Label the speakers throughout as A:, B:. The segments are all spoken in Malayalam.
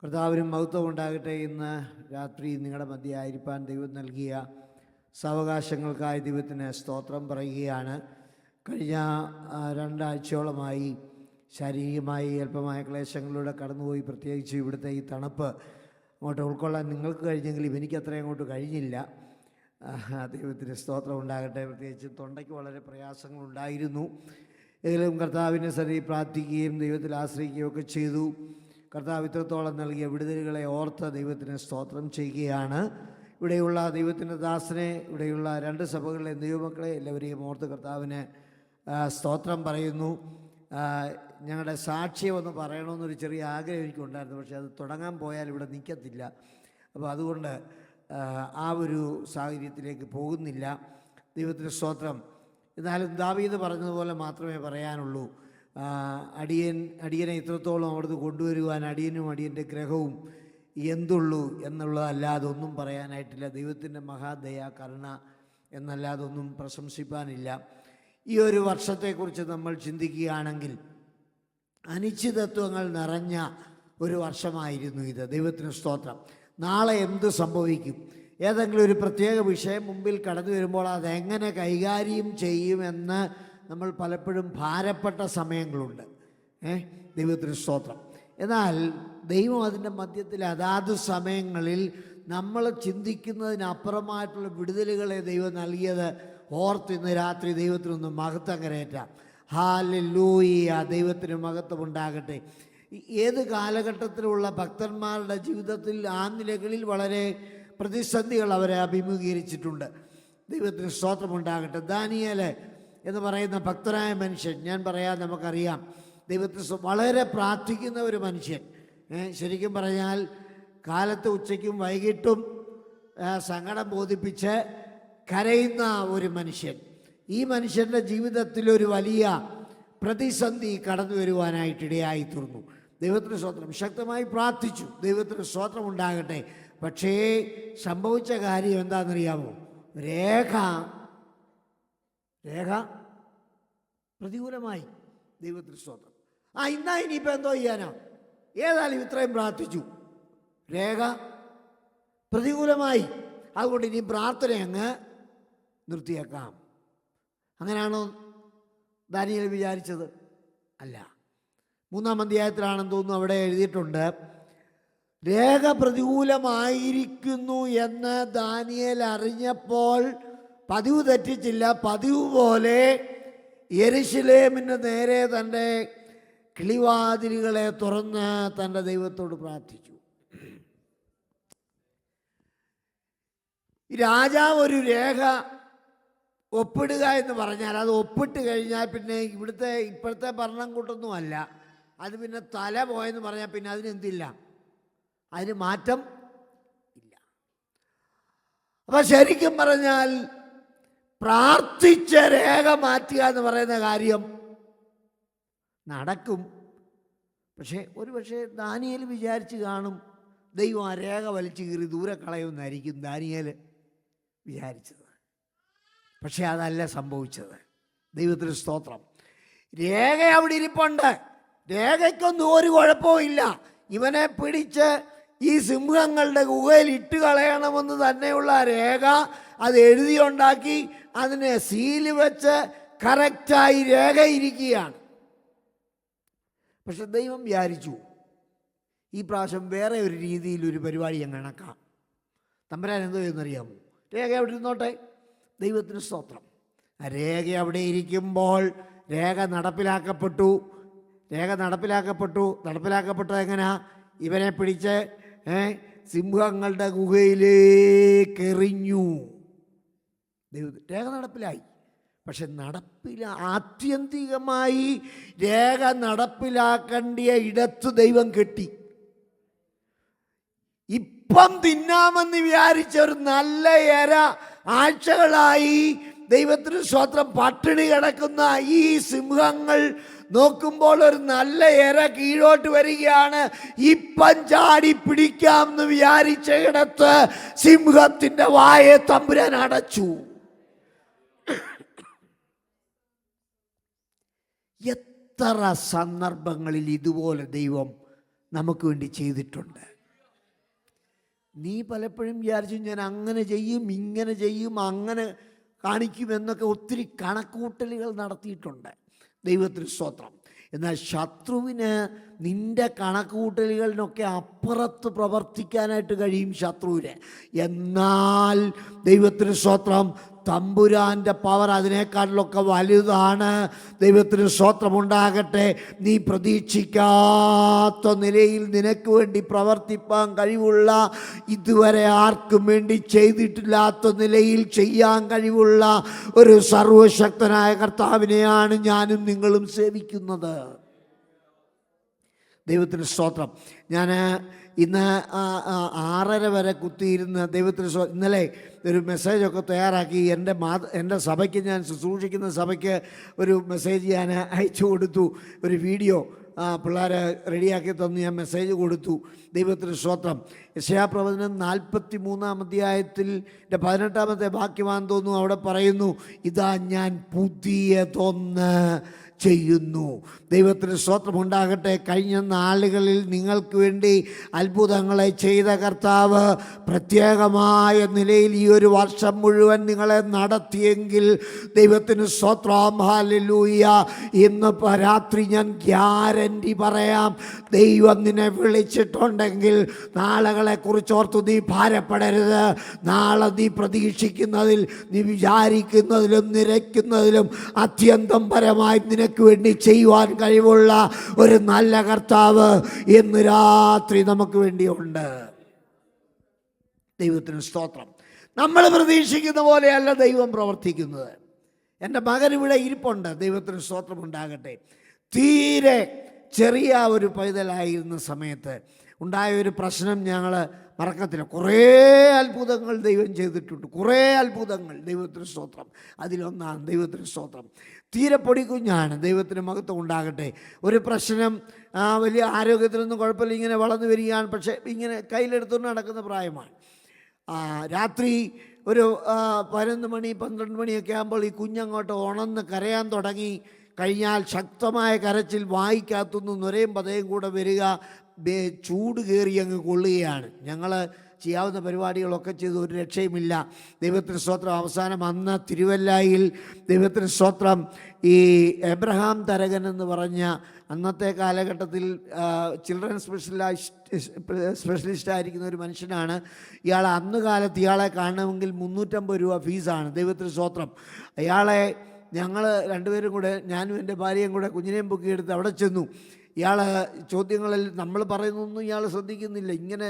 A: കർത്താവിനും മഹത്വം ഉണ്ടാകട്ടെ. ഇന്ന് രാത്രി നിങ്ങളുടെ മധ്യേ ആയിരിക്കാൻ ദൈവം നൽകിയ സാവകാശങ്ങൾക്കായി ദൈവത്തിന് സ്തോത്രം പറയുകയാണ്. കഴിഞ്ഞ രണ്ടാഴ്ചയോളമായി ശാരീരികമായി അല്പമായ ക്ലേശങ്ങളിലൂടെ കടന്നുപോയി. പ്രത്യേകിച്ച് ഇവിടുത്തെ ഈ തണുപ്പ് അങ്ങോട്ട് ഉൾക്കൊള്ളാൻ നിങ്ങൾക്ക് കഴിഞ്ഞെങ്കിലും എനിക്ക് അത്രയും അങ്ങോട്ട് കഴിഞ്ഞില്ല. ദൈവത്തിന് സ്തോത്രം ഉണ്ടാകട്ടെ. പ്രത്യേകിച്ച് തൊണ്ടയ്ക്ക് വളരെ പ്രയാസങ്ങളുണ്ടായിരുന്നു. എങ്കിലും കർത്താവിൻ്റെ സന്നിധി പ്രാർത്ഥിക്കുകയും ദൈവത്തിൽ ആശ്രയിക്കുകയും ഒക്കെ ചെയ്തു. കർത്താവ് ഇത്രത്തോളം നൽകിയ വിടുതലുകളെ ഓർത്ത് ദൈവത്തിന് സ്തോത്രം ചെയ്യുകയാണ്. ഇവിടെയുള്ള ദൈവത്തിൻ്റെ ദാസനെ, ഇവിടെയുള്ള രണ്ട് സഭകളിലെ ദൈവമക്കളെ എല്ലാവരെയും ഓർത്ത് കർത്താവിന് സ്തോത്രം പറയുന്നു. ഞങ്ങളുടെ സാക്ഷ്യം ഒന്ന് പറയണമെന്നൊരു ചെറിയ ആഗ്രഹം എനിക്കുണ്ടായിരുന്നു. പക്ഷേ അത് തുടങ്ങാൻ പോയാൽ ഇവിടെ നിൽക്കത്തില്ല. അപ്പോൾ അതുകൊണ്ട് ആ ഒരു സാഹചര്യത്തിലേക്ക് പോകുന്നില്ല. ദൈവത്തിന് സ്തോത്രം. എന്നാലും ദാവീദ് പറഞ്ഞതുപോലെ മാത്രമേ പറയാനുള്ളൂ. അടിയനെ ഇത്രത്തോളം അവിടുന്ന് കൊണ്ടുവരുവാൻ അടിയനും അടിയൻ്റെ ഗ്രഹവും എന്തുള്ളൂ എന്നുള്ളതല്ലാതെ ഒന്നും പറയാനായിട്ടില്ല. ദൈവത്തിൻ്റെ മഹാദയ, കരുണ എന്നല്ലാതെ ഒന്നും പ്രശംസിപ്പാനില്ല. ഈ ഒരു വർഷത്തെക്കുറിച്ച് നമ്മൾ ചിന്തിക്കുകയാണെങ്കിൽ അനിശ്ചിതത്വങ്ങൾ നിറഞ്ഞ ഒരു വർഷമായിരുന്നു ഇത്. ദൈവത്തിന് സ്തോത്രം. നാളെ എന്ത് സംഭവിക്കും? ഏതെങ്കിലും ഒരു പ്രത്യേക വിഷയം മുമ്പിൽ കടന്നു വരുമ്പോൾ അതെങ്ങനെ കൈകാര്യം ചെയ്യുമെന്ന് നമ്മൾ പലപ്പോഴും ഭാരപ്പെട്ട സമയങ്ങളുണ്ട്. ദൈവത്തിന് സ്തോത്രം. എന്നാൽ ദൈവം അതിൻ്റെ മധ്യത്തിൽ അതാത് സമയങ്ങളിൽ നമ്മൾ ചിന്തിക്കുന്നതിനപ്പുറമായിട്ടുള്ള വിടുതലുകളെ ദൈവം നൽകിയത് ഓർത്ത് ഇന്ന് രാത്രി ദൈവത്തിനൊന്ന് മഹത്വം കരയറ്റാം. ഹല്ലേലൂയ. ദൈവത്തിന് മഹത്വം ഉണ്ടാകട്ടെ. ഏത് കാലഘട്ടത്തിലുള്ള ഭക്തന്മാരുടെ ജീവിതത്തിൽ ആ നിലകളിൽ വളരെ പ്രതിസന്ധികൾ അവരെ അഭിമുഖീകരിച്ചിട്ടുണ്ട്. ദൈവത്തിന് സ്തോത്രമുണ്ടാകട്ടെ. ദാനിയേൽ എന്ന് പറയുന്ന ഭക്തനായ മനുഷ്യൻ, ഞാൻ പറയാൻ നമുക്കറിയാം, ദൈവത്തിന് വളരെ പ്രാർത്ഥിക്കുന്ന ഒരു മനുഷ്യൻ. ശരിക്കും പറഞ്ഞാൽ കാലത്ത് ഉച്ചയ്ക്കും വൈകിട്ടും സങ്കടം ബോധിപ്പിച്ച് കരയുന്ന ഒരു മനുഷ്യൻ. ഈ മനുഷ്യൻ്റെ ജീവിതത്തിൽ ഒരു വലിയ പ്രതിസന്ധി കടന്നു വരുവാനായിട്ടിടയായി തീർന്നു. ദൈവത്തിന് സ്തോത്രം. ശക്തമായി പ്രാർത്ഥിച്ചു. ദൈവത്തിന് സ്തോത്രം ഉണ്ടാകട്ടെ. പക്ഷേ സംഭവിച്ച കാര്യം എന്താണെന്നറിയാമോ? രേഖ പ്രതികൂലമായി. ദൈവത്തിന് സ്തോത്രം. ഇന്നാ ഇനിയിപ്പോൾ എന്തോ ചെയ്യാനാ? ഏതായാലും ഇത്രയും പ്രാർത്ഥിച്ചു, രേഖ പ്രതികൂലമായി. അതുകൊണ്ട് ഇനി പ്രാർത്ഥന അങ്ങ് നിർത്തിയേക്കാം. അങ്ങനെയാണോ ദാനിയേൽ വിചാരിച്ചത്? അല്ല. 3-ാം അധ്യായത്തിലാണെന്ന് തോന്നുന്നു, അവിടെ എഴുതിയിട്ടുണ്ട്, രേഖ പ്രതികൂലമായിരിക്കുന്നു എന്ന് ദാനിയേൽ അറിഞ്ഞപ്പോൾ പതിവ് തെറ്റിച്ചില്ല. പതിവ് പോലെ യെരുശലേമിന് നേരെ തൻ്റെ കിളിവാതിലുകളെ തുറന്ന് തൻ്റെ ദൈവത്തോട് പ്രാർത്ഥിച്ചു. രാജാവ് ഒരു രേഖ ഒപ്പിടുക എന്ന് പറഞ്ഞാൽ അത് ഒപ്പിട്ട് കഴിഞ്ഞാൽ പിന്നെ ഇപ്പോഴത്തെ ഭരണം കൂട്ടൊന്നുമല്ല. അത് പിന്നെ തല പോയെന്ന് പറഞ്ഞാൽ പിന്നെ അതിനെന്തില്ല, അതിന് മാറ്റം ഇല്ല. അപ്പം ശരിക്കും പറഞ്ഞാൽ പ്രാർത്ഥിച്ച രേഖ മാറ്റുക എന്ന് പറയുന്ന കാര്യം നടക്കും. പക്ഷേ ദാനിയേൽ വിചാരിച്ച് കാണും ദൈവം ആ രേഖ വലിച്ചു കീറി ദൂരെ കളയുമെന്നായിരിക്കും ദാനിയേൽ വിചാരിച്ചത്. പക്ഷെ അതല്ല സംഭവിച്ചത്. ദൈവത്തിന് സ്തോത്രം. രേഖ അവിടെ ഇരിപ്പുണ്ട്. രേഖയ്ക്കൊന്നും ഒരു കുഴപ്പമില്ല. ഇവനെ പിടിച്ച് ഈ സിംഹങ്ങളുടെ ഗുഹയിൽ ഇട്ട് കളയണമെന്ന് തന്നെയുള്ള രേഖ അത് എഴുതിയുണ്ടാക്കി അതിനെ സീല് വെച്ച് കറക്റ്റായി രേഖ ഇരിക്കുകയാണ്. പക്ഷെ ദൈവം വിചാരിച്ചു ഈ പ്രാവശ്യം വേറെ ഒരു രീതിയിൽ ഒരു പരിപാടി ഞാൻ കണക്കാം. തമ്പുരാൻ എന്തോ എന്നറിയാമോ? രേഖ അവിടെ ഇരുന്നോട്ടെ. ദൈവത്തിന് സ്തോത്രം. ആ രേഖ അവിടെ ഇരിക്കുമ്പോൾ രേഖ നടപ്പിലാക്കപ്പെട്ടു. നടപ്പിലാക്കപ്പെട്ടത് എങ്ങനെയാ? ഇവനെ പിടിച്ച് സിംഹങ്ങളുടെ ഗുഹയിലേക്ക് എറിഞ്ഞു. രേഖ നടപ്പിലായി. പക്ഷെ ആത്യന്തികമായി രേഖ നടപ്പിലാക്കേണ്ട ഇടത്ത് ദൈവം കെട്ടി. ഇപ്പം തിന്നാമെന്ന് വിചാരിച്ച ഒരു നല്ല ഇര ആഴ്ചകളായി ദൈവത്തിന് സ്വന്തം പട്ടിണി കിടക്കുന്ന ഈ സിംഹങ്ങൾ നോക്കുമ്പോൾ ഒരു നല്ല ഇര കീഴോട്ട് വരികയാണ്. ഇപ്പം ചാടി പിടിക്കാമെന്ന് വിചാരിച്ച ഇടത്ത് സിംഹത്തിന്റെ വായെ തമ്പുരാൻ അടച്ചു. എത്ര സന്ദർഭങ്ങളിൽ ഇതുപോലെ ദൈവം നമുക്ക് വേണ്ടി ചെയ്തിട്ടുണ്ട്. നീ പലപ്പോഴും വിചാരിച്ചു ഞാൻ അങ്ങനെ ചെയ്യും, ഇങ്ങനെ ചെയ്യും, അങ്ങനെ കാണിക്കുമെന്നൊക്കെ ഒത്തിരി കണക്കൂട്ടലുകൾ നടത്തിയിട്ടുണ്ട്. ദൈവത്തിന് സ്തോത്രം. എന്നാൽ ശത്രുവിന് നിൻ്റെ കണക്കുകൂട്ടലുകളിനൊക്കെ അപ്പുറത്ത് പ്രവർത്തിക്കാനായിട്ട് കഴിയും ശത്രുവിന്. എന്നാൽ ദൈവത്തിന് സ്തോത്രം, തമ്പുരാൻ്റെ പവർ അതിനേക്കാളിലൊക്കെ വലുതാണ്. ദൈവത്തിന് സ്തോത്രമുണ്ടാകട്ടെ. നീ പ്രതീക്ഷിക്കാത്ത നിലയിൽ നിനക്ക് വേണ്ടി പ്രവർത്തിപ്പാൻ കഴിവുള്ള, ഇതുവരെ ആർക്കും വേണ്ടി ചെയ്തിട്ടില്ലാത്ത നിലയിൽ ചെയ്യാൻ കഴിവുള്ള ഒരു സർവശക്തനായ കർത്താവിനെയാണ് ഞാനും നിങ്ങളും സേവിക്കുന്നത്. ദൈവത്തിന് സ്തോത്രം. ഞാൻ ഇന്ന് 6:30 വരെ കുത്തിയിരുന്ന് ദൈവത്തിന് ഇന്നലെ ഒരു മെസ്സേജൊക്കെ തയ്യാറാക്കി എൻ്റെ സഭയ്ക്ക്, ഞാൻ ശുശ്രൂഷിക്കുന്ന സഭയ്ക്ക് ഒരു മെസ്സേജ് ഞാൻ അയച്ചു കൊടുത്തു. ഒരു വീഡിയോ പിള്ളേർ റെഡിയാക്കി തന്നു, ഞാൻ മെസ്സേജ് കൊടുത്തു. ദൈവത്തിന് സ്തോത്രം. യെശയ്യാപ്രവചനം 43-ാം അധ്യായത്തിൽ 18-ാമത്തെ വാക്യമാണെന്ന് തോന്നുന്നു. അവിടെ പറയുന്നു, ഇതാ ഞാൻ പുതിയതൊന്ന് ചെയ്യുന്നു. ദൈവത്തിന് സ്തോത്രമുണ്ടാകട്ടെ. കഴിഞ്ഞ നാളുകളിൽ നിങ്ങൾക്ക് വേണ്ടി അത്ഭുതങ്ങളെ ചെയ്ത കർത്താവ് പ്രത്യേകമായ നിലയിൽ ഈ ഒരു വർഷം മുഴുവൻ നിങ്ങളെ നടത്തിയെങ്കിൽ ദൈവത്തിന് സ്തോത്രം. ഹല്ലേലൂയ. ഇന്ന് രാത്രി ഞാൻ ഗ്യാരണ്ടി പറയാം, ദൈവം നിന്നെ വിളിച്ചിട്ടുണ്ടെങ്കിൽ നാളുകളെക്കുറിച്ച് ഓർത്ത് നീ ഭാരപ്പെടരുത്. നാളെ നീ പ്രതീക്ഷിക്കുന്നതിൽ, നീ വിചാരിക്കുന്നതിലും നിരക്കുന്നതിലും അത്യന്തം പരമായി നിനക്ക് വേണ്ടി ചെയ്യുവാൻ കഴിവുള്ള ഒരു നല്ല കർത്താവ് ഇന്ന് രാത്രി നമുക്ക് വേണ്ടിയുണ്ട്. ദൈവത്തിന് സ്തോത്രം. നമ്മൾ പ്രതീക്ഷിക്കുന്ന പോലെയല്ല ദൈവം പ്രവർത്തിക്കുന്നത്. എൻ്റെ മകൻ ഇവിടെ ഇരിപ്പുണ്ട്. ദൈവത്തിന് സ്തോത്രമുണ്ടാകട്ടെ. തീരെ ചെറിയ ഒരു പൈതലായിരുന്ന സമയത്ത് ഉണ്ടായ ഒരു പ്രശ്നം ഞങ്ങൾ മറക്കത്തില്ല. കുറേ അത്ഭുതങ്ങൾ ദൈവം ചെയ്തിട്ടുണ്ട്, കുറേ അത്ഭുതങ്ങൾ. ദൈവത്തിന് സ്തോത്രം. അതിലൊന്നാണ് ദൈവത്തിന് സ്തോത്രം. തീരെ പൊടിക്കുഞ്ഞാണ്. ദൈവത്തിന് മഹത്വം ഉണ്ടാകട്ടെ. ഒരു പ്രശ്നം, വലിയ ആരോഗ്യത്തിനൊന്നും കുഴപ്പമില്ല, ഇങ്ങനെ വളർന്നു വരികയാണ്. പക്ഷേ ഇങ്ങനെ കയ്യിലെടുത്തുകൊണ്ട് നടക്കുന്ന പ്രായമാണ്. രാത്രി ഒരു 11 മണി 12 മണിയൊക്കെ ആകുമ്പോൾ ഈ കുഞ്ഞങ്ങോട്ട് ഉണർന്ന് കരയാൻ തുടങ്ങി കഴിഞ്ഞാൽ ശക്തമായ കരച്ചിൽ, വായിക്കകത്തുനിന്ന് നൊരയും പതയും കൂടെ വരിക, ചൂട് കയറി അങ്ങ് കൊള്ളുകയാണ്. ഞങ്ങൾ ചെയ്യാവുന്ന പരിപാടികളൊക്കെ ചെയ്ത് ഒരു രക്ഷയുമില്ല. ദൈവത്തിന് സ്തോത്രം. അവസാനം അന്ന് തിരുവല്ലായിൽ ദൈവത്തിന് സ്തോത്രം ഈ എബ്രഹാം തരകൻ എന്ന് പറഞ്ഞ അന്നത്തെ കാലഘട്ടത്തിൽ ചിൽഡ്രൻ സ്പെഷ്യലിസ്റ്റ് ആയിരിക്കുന്ന ഒരു മനുഷ്യനാണ്. ഇയാൾ അന്ന് കാലത്ത് ഇയാളെ കാണണമെങ്കിൽ 350 രൂപ ഫീസാണ്. ദൈവത്തിന് സ്തോത്രം. അയാളെ ഞങ്ങൾ രണ്ടുപേരും കൂടെ, ഞാനും എൻ്റെ ഭാര്യയും കൂടെ കുഞ്ഞിനെയും പൊക്കിയെടുത്ത് അവിടെ ചെന്നു. ഇയാൾ ചോദ്യങ്ങളിൽ നമ്മൾ പറയുന്നൊന്നും ഇയാൾ ശ്രദ്ധിക്കുന്നില്ല. ഇങ്ങനെ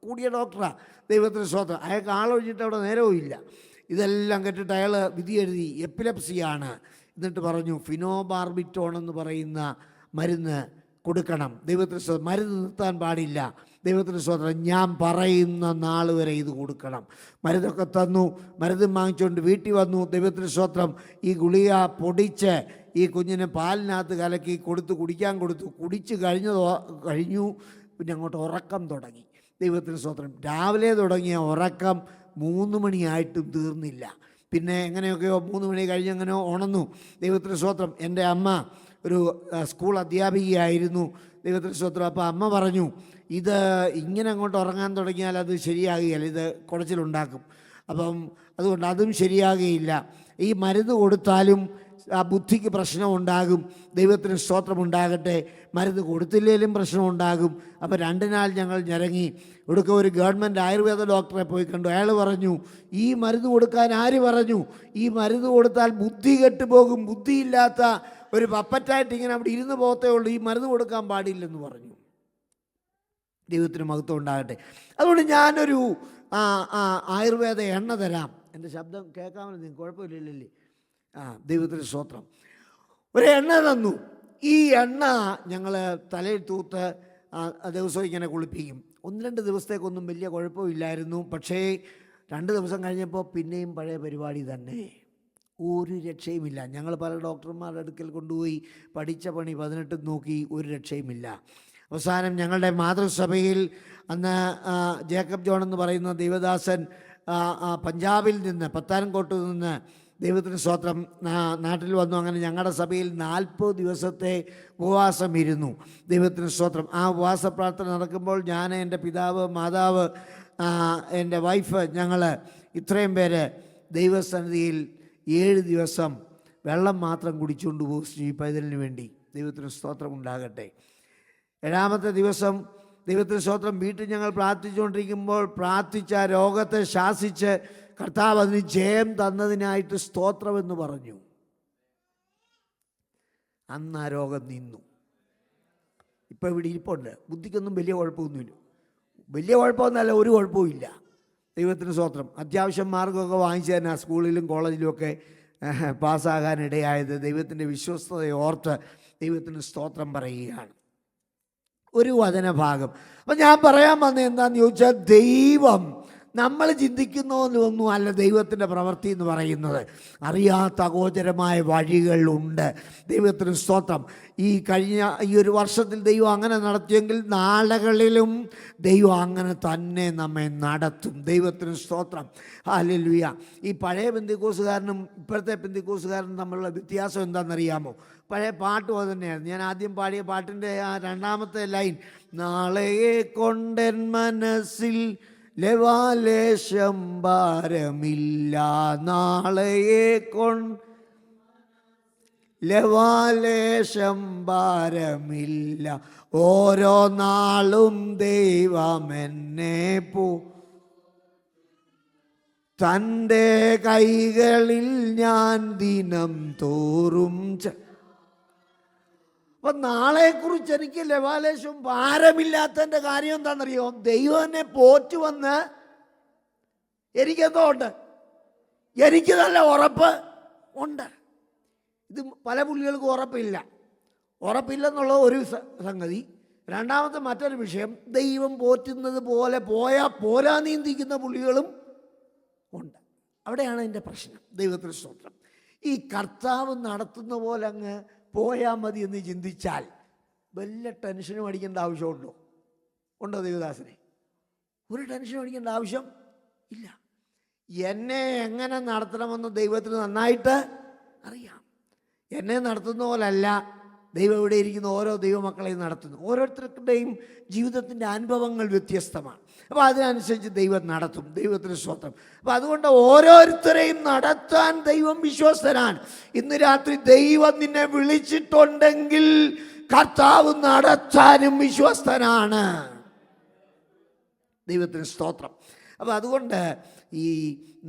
A: കൂടിയ ഡോക്ടറാണ്. ദൈവത്തിന് സ്തോത്രം. അയാൾക്ക് ആളൊഴിഞ്ഞിട്ട് അവിടെ നേരവും ഇല്ല. ഇതെല്ലാം കേട്ടിട്ട് അയാൾ വിധി എഴുതി, എപ്പിലെപ്സിയാണ്. എന്നിട്ട് പറഞ്ഞു, ഫിനോബാർബിറ്റോൺ എന്ന് പറയുന്ന മരുന്ന് കൊടുക്കണം. ദൈവത്തിന് സ്തോത്രം. മരുന്ന് നിർത്താൻ പാടില്ല. ദൈവത്തിന് സ്തോത്രം. ഞാൻ പറയുന്ന നാൾ വരെ ഇത് കൊടുക്കണം. മരുന്നൊക്കെ തന്നു. മരുന്ന് വാങ്ങിച്ചുകൊണ്ട് വീട്ടിൽ വന്നു. ദൈവത്തിന് സ്തോത്രം. ഈ ഗുളിക പൊടിച്ച് ഈ കുഞ്ഞിന് പാലിനകത്ത് കലക്കി കുടിക്കാൻ കൊടുത്തു. കുടിച്ച് കഴിഞ്ഞു. പിന്നെ അങ്ങോട്ട് ഉറക്കം തുടങ്ങി. ദൈവത്തിന് സ്തോത്രം. രാവിലെ തുടങ്ങിയ ഉറക്കം 3 മണിയായിട്ടും തീർന്നില്ല. പിന്നെ എങ്ങനെയൊക്കെയോ 3 മണി കഴിഞ്ഞ് അങ്ങനെ ഉണർന്നു. ദൈവത്തിന് സ്തോത്രം. എൻ്റെ അമ്മ ഒരു സ്കൂൾ അധ്യാപികയായിരുന്നു. ദൈവത്തിന് സ്തോത്രം. അപ്പോൾ അമ്മ പറഞ്ഞു, ഇത് ഇങ്ങനെ അങ്ങോട്ട് ഉറങ്ങാൻ തുടങ്ങിയാൽ അത് ശരിയാകുകയില്ല, ഇത് കുടച്ചിലുണ്ടാക്കും. അപ്പം അതുകൊണ്ട് അതും ശരിയാകുകയില്ല. ഈ മരുന്ന് കൊടുത്താലും ആ ബുദ്ധിക്ക് പ്രശ്നമുണ്ടാകും. ദൈവത്തിന് സ്തോത്രമുണ്ടാകട്ടെ. മരുന്ന് കൊടുത്തില്ലെങ്കിലും പ്രശ്നമുണ്ടാകും. അപ്പോൾ 2 നാൾ ഞങ്ങൾ ഞരങ്ങി. ഒടുക്കം ഒരു ഗവൺമെൻറ് ആയുർവേദ ഡോക്ടറെ പോയി കണ്ടു. അയാൾ പറഞ്ഞു, ഈ മരുന്ന് കൊടുക്കാൻ ആര് പറഞ്ഞു? ഈ മരുന്ന് കൊടുത്താൽ ബുദ്ധി കെട്ടുപോകും, ബുദ്ധിയില്ലാത്ത ഒരു പപ്പറ്റായിട്ട് ഇങ്ങനെ അവിടെ ഇരുന്ന് പോകത്തേ ഉള്ളൂ, ഈ മരുന്ന് കൊടുക്കാൻ പാടില്ലെന്ന് പറഞ്ഞു. ദൈവത്തിന് മഹത്വം ഉണ്ടാകട്ടെ. അതുകൊണ്ട് ഞാനൊരു ആയുർവേദ എണ്ണ തരാം. എൻ്റെ ശബ്ദം കേൾക്കാമല്ലോ നിങ്ങൾക്ക്? കുഴപ്പമില്ലല്ലേ? ദൈവത്തിന് സ്തോത്രം. ഒരു എണ്ണ തന്നു. ഈ എണ്ണ ഞങ്ങൾ തലയിൽ തൂത്ത് ദിവസവും ഇങ്ങനെ കുളിപ്പിക്കും. 1-2 ദിവസത്തേക്കൊന്നും വലിയ കുഴപ്പമില്ലായിരുന്നു. പക്ഷേ 2 ദിവസം കഴിഞ്ഞപ്പോൾ പിന്നെയും പഴയ പരിപാടി തന്നെ. ഒരു രക്ഷയുമില്ല. ഞങ്ങൾ പല ഡോക്ടർമാരുടെ അടുക്കൽ കൊണ്ടുപോയി പഠിച്ച പണി 18 നോക്കി, ഒരു രക്ഷയുമില്ല. അവസാനം ഞങ്ങളുടെ മാതൃസഭയിൽ അന്ന് ജേക്കബ് ജോൺ എന്ന് പറയുന്ന ദൈവദാസൻ പഞ്ചാബിൽ നിന്ന്, പത്താൻകോട്ട് നിന്ന് ദൈവത്തിന് സ്തോത്രം നാട്ടിൽ വന്നു. അങ്ങനെ ഞങ്ങളുടെ സഭയിൽ 40 ദിവസത്തെ ഉപവാസം ഇരുന്നു. ദൈവത്തിന് സ്തോത്രം. ആ ഉപവാസ പ്രാർത്ഥന നടക്കുമ്പോൾ ഞാൻ, എൻ്റെ പിതാവ്, മാതാവ്, എൻ്റെ വൈഫ് ഞങ്ങൾ ഇത്രയും പേര് ദൈവസന്നിധിയിൽ 7 ദിവസം വെള്ളം മാത്രം കുടിച്ചുകൊണ്ട് പോകും ഈ പൈതലിന് വേണ്ടി. ദൈവത്തിന് സ്തോത്രം ഉണ്ടാകട്ടെ. 7-ാമത്തെ ദിവസം ദൈവത്തിന് സ്തോത്രം വീട്ടിൽ ഞങ്ങൾ പ്രാർത്ഥിച്ചുകൊണ്ടിരിക്കുമ്പോൾ പ്രാർത്ഥിച്ച രോഗത്തെ ശാസിച്ച് കർത്താവ് അതിന് ജയം തന്നതിനായിട്ട് സ്തോത്രമെന്ന് പറഞ്ഞു. അന്ന് ആ രോഗം നിന്നു. ഇപ്പോൾ ഇവിടെ ഇരിപ്പുണ്ട്. ബുദ്ധിക്കൊന്നും വലിയ കുഴപ്പമൊന്നുമില്ല. വലിയ കുഴപ്പമൊന്നുമല്ല, ഒരു കുഴപ്പവും ഇല്ല. ദൈവത്തിന് സ്തോത്രം. അത്യാവശ്യം മാർഗമൊക്കെ വാങ്ങിച്ചു തന്നെ സ്കൂളിലും കോളേജിലുമൊക്കെ പാസ്സാകാനിടയായത് ദൈവത്തിൻ്റെ വിശ്വസ്തതയെ ഓർത്ത് ദൈവത്തിന് സ്തോത്രം പറയുകയാണ്. ഒരു വചനഭാഗം. അപ്പം ഞാൻ പറയാൻ വന്നത് എന്താണെന്ന് ചോദിച്ചാൽ, ദൈവം നമ്മൾ ചിന്തിക്കുന്നതൊന്നും അല്ല ദൈവത്തിൻ്റെ പ്രവൃത്തി എന്ന് പറയുന്നത്. അറിയാത്ത അഗോചരമായ വഴികളുണ്ട്. ദൈവത്തിന് സ്തോത്രം. കഴിഞ്ഞ ഒരു വർഷത്തിൽ ദൈവം അങ്ങനെ നടത്തിയെങ്കിൽ നാളുകളിലും ദൈവം അങ്ങനെ തന്നെ നമ്മെ നടത്തും. ദൈവത്തിന് സ്തോത്രം. ഹല്ലേലൂയ. ഈ പഴയ പെന്തിക്കോസുകാരനും ഇപ്പോഴത്തെ പെന്തിക്കോസുകാരനും തമ്മിലുള്ള വ്യത്യാസം എന്താണെന്നറിയാമോ? പഴയ പാട്ടും അത് തന്നെയായിരുന്നു. ഞാൻ ആദ്യം പാടിയ പാട്ടിൻ്റെ ആ 2ാമത്തെ ലൈൻ, നാളെയെ കൊണ്ടെൻ മനസ്സിൽ ലവാലേശം ഭാരമില്ല, നാളെയെ ലവാലേശം ഭാരമില്ല, ഓരോ നാളും ദൈവം എന്നെ തൻ്റെ കൈകളിൽ ഞാൻ ദിനം തോറും. അപ്പം നാളെക്കുറിച്ച് എനിക്ക് ലവാലേശം ഭാരമില്ലാത്തതിൻ്റെ കാര്യം എന്താണെന്നറിയോ? ദൈവം എന്നെ പോറ്റുവന്ന് എനിക്കെന്തോ ഉണ്ട്, എനിക്ക് നല്ല ഉറപ്പ് ഉണ്ട്. ഇത് പല പുള്ളികൾക്കും ഉറപ്പില്ലെന്നുള്ള ഒരു സംഗതി. 2ാമത്തെ മറ്റൊരു വിഷയം, ദൈവം പോറ്റുന്നത് പോലെ പോരാ നീന്തിക്കുന്ന പുള്ളികളും ഉണ്ട്. അവിടെയാണ് എൻ്റെ പ്രശ്നം. ദൈവത്തിന് സ്തോത്രം. ഈ കർത്താവ് നടത്തുന്ന പോലെ അങ്ങ് പോയാൽ മതി എന്ന് ചിന്തിച്ചാൽ വല്ല ടെൻഷനും അടിക്കേണ്ട ഉണ്ടോ ദൈവദാസനെ? ഒരു ടെൻഷനും അടിക്കേണ്ട ആവശ്യം ഇല്ല. എന്നെ എങ്ങനെ നടത്തണമെന്ന് ദൈവത്തിന് നന്നായിട്ട് അറിയാം. എന്നെ നടത്തുന്ന പോലല്ല ദൈവം ഇവിടെ ഇരിക്കുന്ന ഓരോ ദൈവമക്കളെയും നടത്തുന്നു. ഓരോരുത്തരുടെയും ജീവിതത്തിൻ്റെ അനുഭവങ്ങൾ വ്യത്യസ്തമാണ്. അപ്പോൾ അതിനനുസരിച്ച് ദൈവം നടത്തും. ദൈവത്തിന് സ്തോത്രം. അപ്പോൾ അതുകൊണ്ട് ഓരോരുത്തരെയും നടത്താൻ ദൈവം വിശ്വസ്തനാണ്. ഇന്ന് രാത്രി ദൈവം നിന്നെ വിളിച്ചിട്ടുണ്ടെങ്കിൽ കർത്താവ് നടത്താനും വിശ്വസ്തനാണ്. ദൈവത്തിന് സ്തോത്രം. അപ്പോൾ അതുകൊണ്ട് ഈ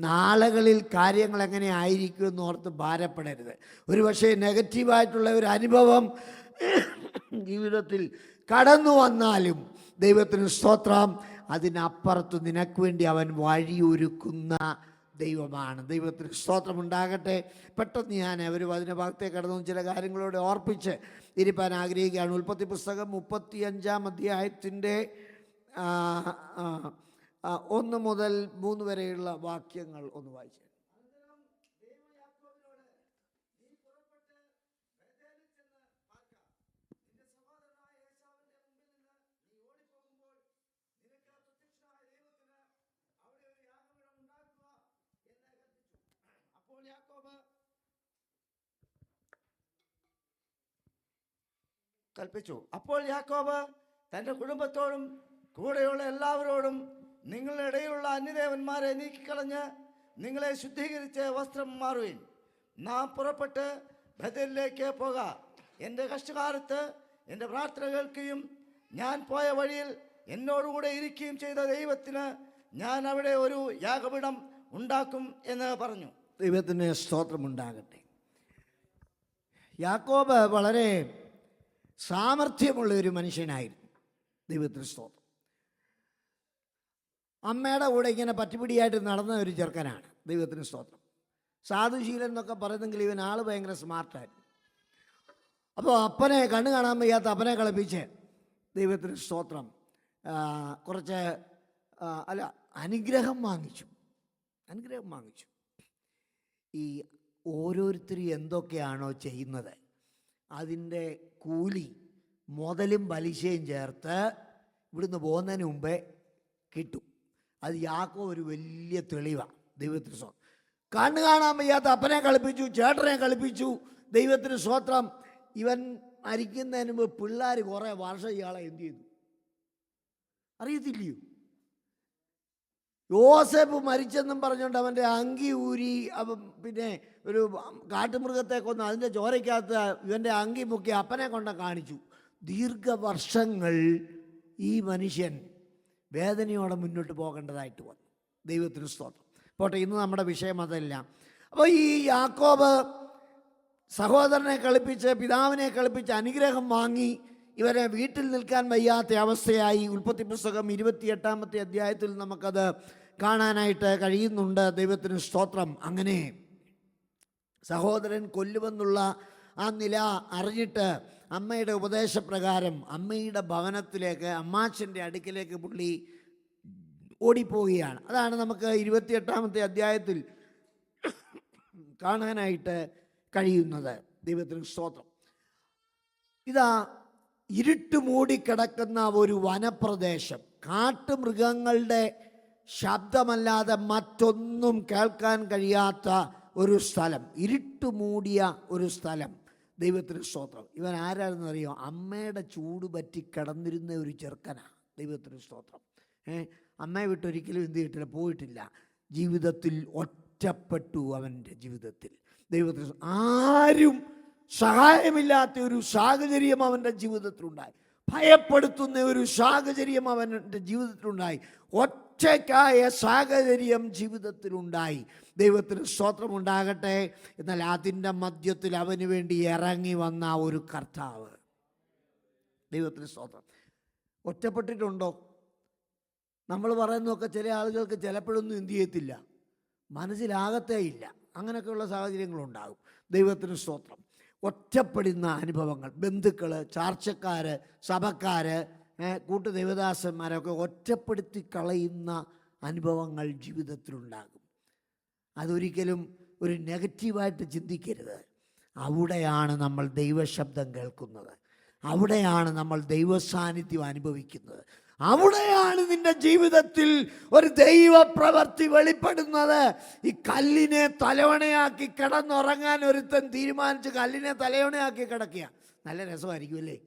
A: നാളുകളിൽ കാര്യങ്ങൾ എങ്ങനെ ആയിരിക്കും എന്ന് ഓർത്ത് ഭാരപ്പെടരുത്. ഒരു പക്ഷേ നെഗറ്റീവായിട്ടുള്ള ഒരു അനുഭവം ജീവിതത്തിൽ കടന്നു വന്നാലും ദൈവത്തിന് സ്തോത്രം, അതിനപ്പുറത്ത് നിനക്ക് വേണ്ടി അവൻ വഴിയൊരുക്കുന്ന ദൈവമാണ്. ദൈവത്തിന് സ്തോത്രം ഉണ്ടാകട്ടെ. പെട്ടെന്ന് ഞാൻ ഒരു വചനഭാഗത്തേക്ക് കടന്നു ചില കാര്യങ്ങളോട് ഓർപ്പിച്ച് ഇരിപ്പാൻ ആഗ്രഹിക്കുകയാണ്. ഉൽപ്പത്തി പുസ്തകം 35-ാം അധ്യായത്തിൻ്റെ 1 മുതൽ 3 വരെയുള്ള വാക്യങ്ങൾ ഒന്ന് വായിച്ചു. കൽപ്പിച്ചു. അപ്പോൾ യാക്കോബ് തൻ്റെ കുടുംബത്തോടും കൂടെയുള്ള എല്ലാവരോടും, നിങ്ങളുടെ ഇടയിലുള്ള അന്യദേവന്മാരെ നീക്കിക്കളഞ്ഞ് നിങ്ങളെ ശുദ്ധീകരിച്ച് വസ്ത്രം മാറുവിൻ. നാം പുറപ്പെട്ട് ബഥേലിലേക്ക് പോകാം. എൻ്റെ കഷ്ടകാലത്ത് എൻ്റെ പ്രാർത്ഥന കേൾക്കുകയും ഞാൻ പോയ വഴിയിൽ എന്നോടുകൂടെ ഇരിക്കുകയും ചെയ്ത ദൈവത്തിന് ഞാൻ അവിടെ ഒരു യാഗപീഠം ഉണ്ടാക്കും എന്ന് പറഞ്ഞു. ദൈവത്തിന് സ്തോത്രമുണ്ടാകട്ടെ. യാക്കോബ് വളരെ സാമർഥ്യമുള്ള ഒരു മനുഷ്യനായിരുന്നു. ദൈവത്തിന് സ്തോത്രം. അമ്മയുടെ കൂടെ ഇങ്ങനെ പറ്റിപ്പിടിയായിട്ട് നടന്ന ഒരു ചെറുക്കനാണ്. ദൈവത്തിന് സ്തോത്രം. സാധുശീലൻ എന്നൊക്കെ പറയുന്നെങ്കിൽ ഇവൻ ആൾ ഭയങ്കര സ്മാർട്ടായിരുന്നു. അപ്പോൾ അപ്പനെ കണ്ണു കാണാൻ വയ്യാത്ത അപ്പനെ കളിപ്പിച്ച് ദൈവത്തിന് സ്തോത്രം കുറച്ച് അനുഗ്രഹം വാങ്ങിച്ചു. ഈ ഓരോരുത്തരും എന്തൊക്കെയാണോ ചെയ്യുന്നത് അതിൻ്റെ കൂലി മുതലും പലിശയും ചേർത്ത് ഇവിടുന്ന് പോകുന്നതിന് മുമ്പേ കിട്ടും. അത് യാക്കോബ് ഒരു വലിയ തെളിവാണ്. ദൈവത്തിന് സ്തോത്രം. കണ്ണു കാണാൻ വയ്യാത്ത അപ്പനെ കളിപ്പിച്ചു, ചേട്ടനെ കളിപ്പിച്ചു. ദൈവത്തിന് സ്തോത്രം. ഇവൻ മരിക്കുന്നതിന് മുമ്പ് പിള്ളേർ കുറേ വർഷം ഇയാളെ എന്ത് ചെയ്തു അറിയത്തില്ലയോ? യോസേപ്പ് മരിച്ചെന്നും പറഞ്ഞുകൊണ്ട് അവൻ്റെ അങ്കി ഊരി പിന്നെ ഒരു കാട്ടുമൃഗത്തെ കൊന്ന് അതിൻ്റെ ചോരയ്ക്കകത്ത് ഇവൻ്റെ അങ്കി മുക്കി അപ്പനെ കൊണ്ട് കാണിച്ചു. ദീർഘവർഷങ്ങൾ ഈ മനുഷ്യൻ വേദനയോടെ മുന്നോട്ട് പോകേണ്ടതായിട്ട് വന്നു. ദൈവത്തിന് സ്തോത്രം. പോട്ടെ, ഇന്ന് നമ്മുടെ വിഷയം അതല്ല. അപ്പോൾ ഈ യാക്കോബ് സഹോദരനെ കളിപ്പിച്ച് പിതാവിനെ കളിപ്പിച്ച് അനുഗ്രഹം വാങ്ങി ഇവരെ വീട്ടിൽ നിൽക്കാൻ വയ്യാത്ത അവസ്ഥയായി. ഉൽപ്പത്തി പുസ്തകം 28-ാമത്തെ അധ്യായത്തിൽ നമുക്കത് കാണാനായിട്ട് കഴിയുന്നുണ്ട്. ദൈവത്തിന് സ്തോത്രം. അങ്ങനെ സഹോദരൻ കൊല്ലുമെന്നുള്ള ആ നില അറിഞ്ഞിട്ട് അമ്മയുടെ ഉപദേശപ്രകാരം അമ്മയുടെ ഭവനത്തിലേക്ക്, അമ്മാച്ചൻ്റെ അടുക്കിലേക്ക് പുള്ളി ഓടിപ്പോവുകയാണ്. അതാണ് നമുക്ക് 28-ാമത്തെ അധ്യായത്തിൽ കാണാനായിട്ട് കഴിയുന്നത്. ദൈവത്തിന് സ്തോത്രം. ഇതാ ഇരുട്ട് മൂടിക്കിടക്കുന്ന ഒരു വനപ്രദേശം, കാട്ടുമൃഗങ്ങളുടെ ശബ്ദമല്ലാതെ മറ്റൊന്നും കേൾക്കാൻ കഴിയാത്ത ഒരു സ്ഥലം, ഇരുട്ട് മൂടിയ ഒരു സ്ഥലം. ദൈവത്തിന് സ്തോത്രം. ഇവൻ ആരാണെന്നറിയോ? അമ്മയുടെ ചൂട് പറ്റി കിടന്നിരുന്ന ഒരു ചെറുക്കനാണ്. ദൈവത്തിന് സ്തോത്രം. അമ്മയെ വിട്ടൊരിക്കലും എന്ത് ചെയ്തിട്ടില്ല, പോയിട്ടില്ല. ജീവിതത്തിൽ ഒറ്റപ്പെട്ടു. അവൻ്റെ ജീവിതത്തിൽ ദൈവത്തിന് ആരും സഹായമില്ലാത്ത ഒരു സാഹചര്യം അവൻ്റെ ജീവിതത്തിലുണ്ടായി. ഭയപ്പെടുത്തുന്ന ഒരു സാഹചര്യം അവൻ്റെ ജീവിതത്തിലുണ്ടായി. ഒറ്റയ്ക്കായ സാഹചര്യം ജീവിതത്തിലുണ്ടായി. ദൈവത്തിന് സ്തോത്രമുണ്ടാകട്ടെ. എന്നാൽ അതിൻ്റെ മധ്യത്തിൽ അവന് വേണ്ടി ഇറങ്ങി വന്ന ഒരു കർത്താവ്. ദൈവത്തിന് സ്തോത്രം. ഒറ്റപ്പെട്ടിട്ടുണ്ടോ? നമ്മൾ പറയുന്നതൊക്കെ ചില ആളുകൾക്ക് ചിലപ്പോഴൊന്നും എന്ത് ചെയ്യത്തില്ല, മനസ്സിലാകത്തേ ഇല്ല. അങ്ങനെയൊക്കെയുള്ള സാഹചര്യങ്ങളുണ്ടാകും. ദൈവത്തിന് സ്തോത്രം. ഒറ്റപ്പെടുന്ന അനുഭവങ്ങൾ, ബന്ധുക്കൾ, ചാർച്ചക്കാർ, സഭക്കാർ, കൂട്ടു ദേവദാസന്മാരൊക്കെ ഒറ്റപ്പെടുത്തി കളയുന്ന അനുഭവങ്ങൾ ജീവിതത്തിലുണ്ടാകും. അതൊരിക്കലും ഒരു നെഗറ്റീവായിട്ട് ചിന്തിക്കരുത്. അവിടെയാണ് നമ്മൾ ദൈവശബ്ദം കേൾക്കുന്നത്. അവിടെയാണ് നമ്മൾ ദൈവസാന്നിധ്യം അനുഭവിക്കുന്നത്. അവിടെയാണ് നിന്റെ ജീവിതത്തിൽ ഒരു ദൈവപ്രവൃത്തി വെളിപ്പെടുന്നത്. ഈ കല്ലിനെ തലവണയാക്കി കിടന്നുറങ്ങാൻ ഒരുത്തൻ തീരുമാനിച്ച് കല്ലിനെ തലവണയാക്കി കിടക്കുക. നല്ല രസമായിരിക്കും അല്ലേ?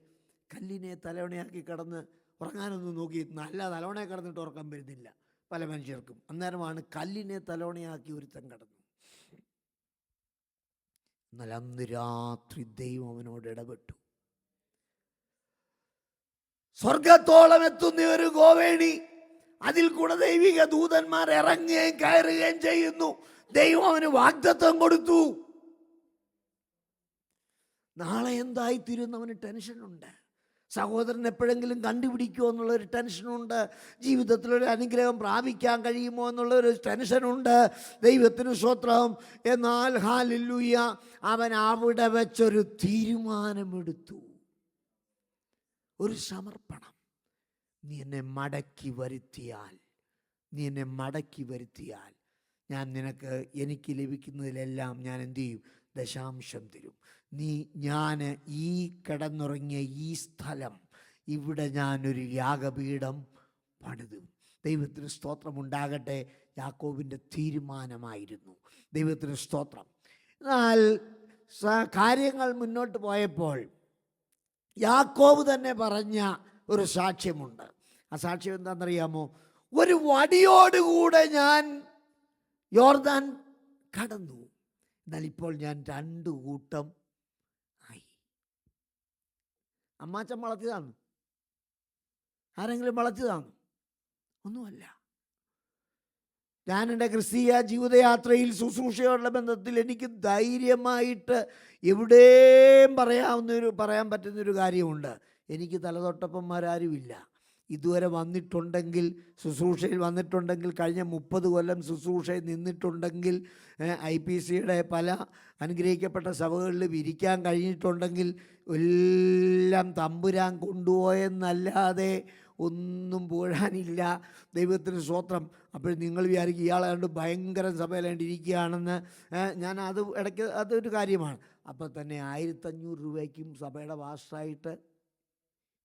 A: കല്ലിനെ തലവണയാക്കി കിടന്ന് ഉറങ്ങാനൊന്നും നോക്കി നല്ല തലവണയെ കിടന്നിട്ട് ഉറക്കം വരുന്നില്ല പല മനുഷ്യർക്കും. അന്നേരമാണ് കല്ലിനെ തലവണയാക്കി ഒരുത്തൻ കിടന്നു. എന്നാൽ അന്ന് രാത്രി ദൈവം അവനോട് ഇടപെട്ടു. സ്വർഗത്തോളം എത്തുന്ന ഒരു ഗോവേണി, അതിൽ കൂടെ ദൈവിക ദൂതന്മാർ ഇറങ്ങുകയും കയറുകയും ചെയ്യുന്നു. ദൈവം അവന് വാഗ്ദത്തം കൊടുത്തു. നാളെ എന്തായിത്തീരുന്നവന് ടെൻഷനുണ്ട്. സഹോദരൻ എപ്പോഴെങ്കിലും കണ്ടുപിടിക്കുമോ എന്നുള്ളൊരു ടെൻഷനുണ്ട്. ജീവിതത്തിലൊരു അനുഗ്രഹം പ്രാപിക്കാൻ കഴിയുമോ എന്നുള്ളൊരു ടെൻഷനുണ്ട്. ദൈവത്തിന് സ്തോത്രം. എന്നാൽ ഹല്ലേലൂയ, അവൻ അവിടെ വെച്ചൊരു തീരുമാനമെടുത്തു, ഒരു സമർപ്പണം. നീ എന്നെ മടക്കി വരുത്തിയാൽ ഞാൻ എനിക്ക് ലഭിക്കുന്നതിലെല്ലാം ഞാൻ എന്തു ചെയ്യും? ദശാംശം തരും. ഞാൻ ഈ കിടന്നുറങ്ങിയ ഈ സ്ഥലം, ഇവിടെ ഞാനൊരു യാഗപീഠം പണിതു. ദൈവത്തിന് സ്തോത്രമുണ്ടാകട്ടെ. യാക്കോബിൻ്റെ തീരുമാനമായിരുന്നു. ദൈവത്തിന് സ്തോത്രം. എന്നാൽ കാര്യങ്ങൾ മുന്നോട്ട് പോയപ്പോൾ യാക്കോബ് തന്നെ പറഞ്ഞ ഒരു സാക്ഷ്യമുണ്ട്. ആ സാക്ഷ്യം എന്താണെന്നറിയാമോ? ഒരു വടിയോടുകൂടെ ഞാൻ യോർദാൻ കടന്നു, എന്നാൽ ഇപ്പോൾ ഞാൻ 2 കൂട്ടം ആയി. അമ്മാച്ചൻ വളർത്തിയതാണ്? ആരെങ്കിലും വളർത്തിയതാണ്? ഒന്നുമല്ല. ഞാൻ എൻ്റെ ക്രിസ്തീയ ജീവിതയാത്രയിൽ ശുശ്രൂഷയോടുള്ള ബന്ധത്തിൽ എനിക്ക് ധൈര്യമായിട്ട് എവിടെയും പറയാൻ പറ്റുന്നൊരു കാര്യമുണ്ട്. എനിക്ക് തലതൊട്ടപ്പന്മാരാരുമില്ല. ഇതുവരെ വന്നിട്ടുണ്ടെങ്കിൽ, ശുശ്രൂഷയിൽ വന്നിട്ടുണ്ടെങ്കിൽ, കഴിഞ്ഞ 30 കൊല്ലം ശുശ്രൂഷയിൽ നിന്നിട്ടുണ്ടെങ്കിൽ, IPCയുടെ പല അനുഗ്രഹിക്കപ്പെട്ട സഭകളിൽ ഇരിക്കാൻ കഴിഞ്ഞിട്ടുണ്ടെങ്കിൽ എല്ലാം തമ്പുരാൻ കൊണ്ടുപോയെന്നല്ലാതെ ഒന്നും പോഴാനില്ല. ദൈവത്തിന് സ്തോത്രം. അപ്പോൾ നിങ്ങൾ വിചാരിക്കും ഇയാളാണ്ട് ഭയങ്കര സഭയിലാണ്ട് ഇരിക്കുകയാണെന്ന്. ഞാൻ ഇടയ്ക്ക് അതൊരു കാര്യമാണ്. അപ്പോൾ തന്നെ 1500 രൂപയ്ക്കും സഭയുടെ വാസായിട്ട്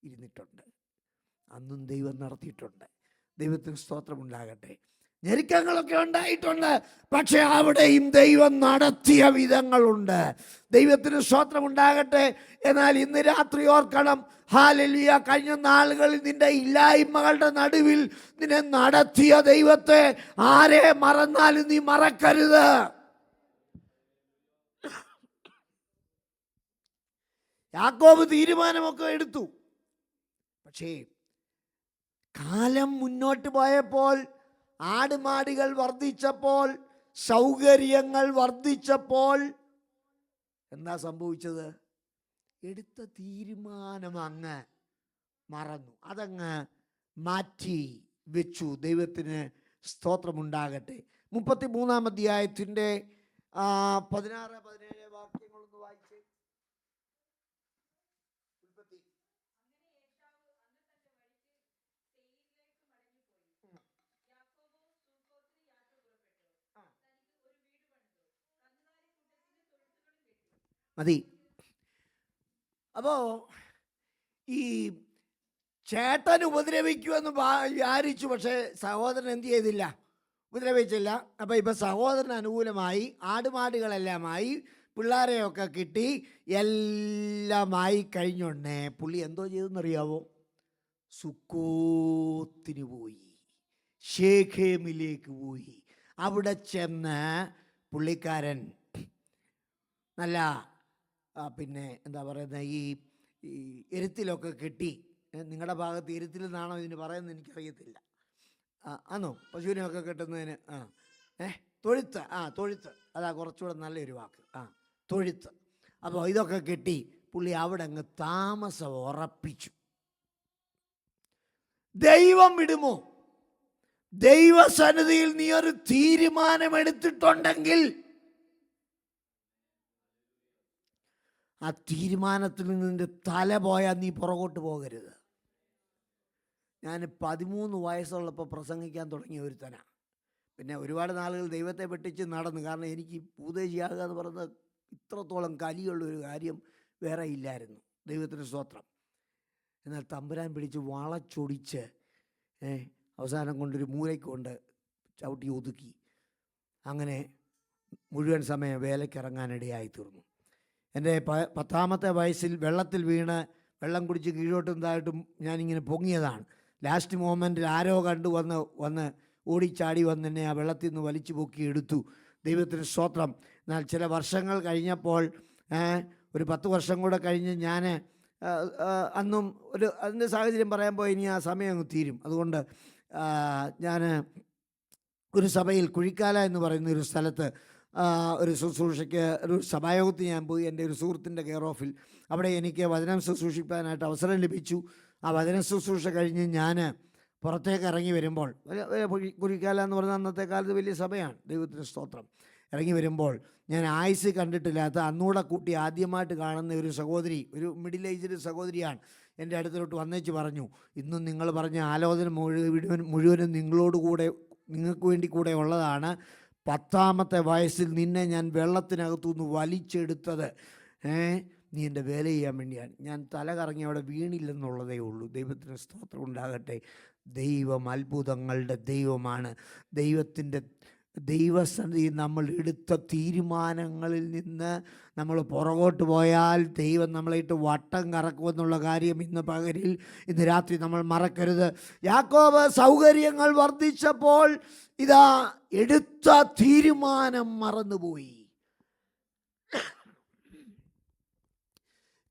A: ഇരുന്നിട്ടുണ്ട്. അന്നും ദൈവം നടത്തിയിട്ടുണ്ട്. ദൈവത്തിന് സ്തോത്രമുണ്ടാകട്ടെ. ഞെരുക്കങ്ങളൊക്കെ ഉണ്ടായിട്ടുണ്ട്. പക്ഷെ അവിടെയും ദൈവം നടത്തിയ വിധങ്ങളുണ്ട്. ദൈവത്തിന് സ്തോത്രം ഉണ്ടാകട്ടെ. എന്നാൽ ഇന്ന് രാത്രി ഓർക്കണം, ഹല്ലേലൂയ, കഴിഞ്ഞ നാളുകളിൽ നിന്റെ ഇല്ലായ്മകളുടെ നടുവിൽ നിന്നെ നടത്തിയ ദൈവത്തെ ആരെ മറന്നാലും നീ മറക്കരുത്. യാക്കോബ് തീരുമാനമൊക്കെ എടുത്തു. പക്ഷേ കാലം മുന്നോട്ട് പോയപ്പോൾ, ആടുമാടുകൾ വർദ്ധിച്ചപ്പോൾ, സൗകര്യങ്ങൾ വർദ്ധിച്ചപ്പോൾ എന്താ സംഭവിച്ചത്? എടുത്ത തീരുമാനം അങ്ങ് മറന്നു, അതങ്ങ് മാറ്റി വെച്ചു. ദൈവത്തിന് സ്തോത്രമുണ്ടാകട്ടെ. 33-ാം അധ്യായത്തിൻ്റെ 16-17 വാക്യങ്ങളൊന്ന് വായിച്ചേ. മതി. അപ്പോൾ ഈ ചേട്ടൻ ഉപദ്രവിക്കുമെന്ന് വിചാരിച്ചു. പക്ഷേ സഹോദരൻ എന്ത് ചെയ്തില്ല? ഉപദ്രവിച്ചില്ല. അപ്പോൾ ഇപ്പം സഹോദരന് അനുകൂലമായി ആടുമാടുകളെല്ലാമായി, പിള്ളേരെയൊക്കെ കിട്ടി, എല്ലാമായി കഴിഞ്ഞോണ്ടേ പുള്ളി എന്തോ ചെയ്തെന്നറിയാവോ? സുക്കോത്തിന് പോയി, ശേഖേമിലേക്ക് പോയി. അവിടെ ചെന്ന് പുള്ളിക്കാരൻ നല്ല പിന്നെ എന്താ പറയുന്നത്, ഈ എരുത്തിലൊക്കെ കെട്ടി. നിങ്ങളുടെ ഭാഗത്ത് എരുത്തിൽ നിന്നാണോ ഇതിന് പറയുന്നത് എനിക്കറിയത്തില്ല. ആണോ? പശുവിനെയൊക്കെ കെട്ടുന്നതിന് തൊഴുത്ത്. തൊഴുത്ത്, അതാ കുറച്ചുകൂടെ നല്ലൊരു വാക്ക്. തൊഴുത്ത്. അപ്പോൾ ഇതൊക്കെ കെട്ടി പുള്ളി അവിടെ അങ്ങ് താമസം ഉറപ്പിച്ചു. ദൈവം വിടുമോ? ദൈവസന്നിധിയിൽ നീ ഒരു തീരുമാനമെടുത്തിട്ടുണ്ടെങ്കിൽ ആ തീരുമാനത്തിൽ നിന്റെ തല പോയാൽ നീ പുറകോട്ട് പോകരുത്. ഞാൻ 13 വയസ്സുള്ളപ്പോൾ പ്രസംഗിക്കാൻ തുടങ്ങിയ ഒരുത്തനാണ്. പിന്നെ ഒരുപാട് നാളുകൾ ദൈവത്തെ വെട്ടിച്ച് നടന്നു. കാരണം എനിക്ക് ഉപദേശിയാകുക എന്ന് പറയുന്നത് ഇത്രത്തോളം കലിയുള്ളൊരു കാര്യം വേറെ ഇല്ലായിരുന്നു. ദൈവത്തിന് സ്തോത്രം. എന്നാൽ തമ്പുരാൻ പിടിച്ച് വളച്ചൊടിച്ച് അവസാനം കൊണ്ടൊരു മൂലയ്ക്ക് കൊണ്ട് ചവിട്ടി ഒതുക്കി. അങ്ങനെ മുഴുവൻ സമയം വേലയ്ക്കിറങ്ങാനിടയായി തീർന്നു. എൻ്റെ 10ാമത്തെ വയസ്സിൽ വെള്ളത്തിൽ വീണ് വെള്ളം കുടിച്ച് കീഴോട്ടും താഴോട്ടും ഞാനിങ്ങനെ പൊങ്ങിയതാണ്. ലാസ്റ്റ് മൊമെൻറ്റിൽ ആരോ കണ്ടു വന്ന് ഓടിച്ചാടി വന്ന് എന്നെ ആ വെള്ളത്തിൽ നിന്ന് വലിച്ചു പൊക്കി എടുത്തു. ദൈവത്തിന് സ്തോത്രം. എന്നാൽ ചില വർഷങ്ങൾ കഴിഞ്ഞപ്പോൾ, ഒരു 10 വർഷം കൂടെ കഴിഞ്ഞ് ഞാൻ അന്നും അതിൻ്റെ സാഹചര്യം പറയുമ്പോൾ ഇനി ആ സമയം അങ്ങ് തീരും. അതുകൊണ്ട് ഞാൻ ഒരു സഭയിൽ, കുഴിക്കാല എന്ന് പറയുന്ന ഒരു സ്ഥലത്ത് ഒരു ശുശ്രൂഷയ്ക്ക്, ഒരു സഭായോഗത്തിന് ഞാൻ പോയി. എൻ്റെ ഒരു സുഹൃത്തിൻ്റെ കെയർ ഓഫിൽ. അവിടെ എനിക്ക് വചനം ശുശ്രൂഷിക്കാനായിട്ട് അവസരം ലഭിച്ചു. ആ വചന ശുശ്രൂഷ കഴിഞ്ഞ് ഞാൻ പുറത്തേക്ക് ഇറങ്ങി വരുമ്പോൾ, കുഴിക്കാല എന്ന് പറയുന്ന അന്നത്തെ കാലത്ത് വലിയ സഭയാണ്, ദൈവത്തിന് സ്തോത്രം. ഇറങ്ങി വരുമ്പോൾ ഞാൻ ആയുസ് കണ്ടിട്ടില്ലാത്ത, അന്നൂടെ കൂട്ടി ആദ്യമായിട്ട് കാണുന്ന ഒരു സഹോദരി, ഒരു മിഡിൽ ഏജ്ഡ് സഹോദരിയാണ്, എൻ്റെ അടുത്തോട്ട് വന്നേച്ച് പറഞ്ഞു, ഇന്നും നിങ്ങൾ പറഞ്ഞ ആലോചന മുഴുവനും നിങ്ങൾക്ക് വേണ്ടി കൂടെ ഉള്ളതാണ്. 10ാമത്തെ വയസ്സിൽ നിന്നെ ഞാൻ വെള്ളത്തിനകത്തുനിന്ന് വലിച്ചെടുത്തത് നീ എൻ്റെ വേല ചെയ്യാൻ വേണ്ടിയാണ്. ഞാൻ തല കറങ്ങി അവിടെ വീണില്ലെന്നുള്ളതേ ഉള്ളൂ. ദൈവത്തിന് സ്തോത്രം ഉണ്ടാകട്ടെ. ദൈവം അത്ഭുതങ്ങളുടെ ദൈവമാണ്. ദൈവസന്നിധിയിൽ നമ്മൾ എടുത്ത തീരുമാനങ്ങളിൽ നിന്ന് നമ്മൾ പുറകോട്ട് പോയാൽ ദൈവം നമ്മളായിട്ട് വട്ടം കറക്കുമെന്നുള്ള കാര്യം ഇന്ന് രാത്രി നമ്മൾ മറക്കരുത്. യാക്കോബ് സൗകര്യങ്ങൾ വർദ്ധിച്ചപ്പോൾ ഇതാ എടുത്ത തീരുമാനം മറന്നുപോയി.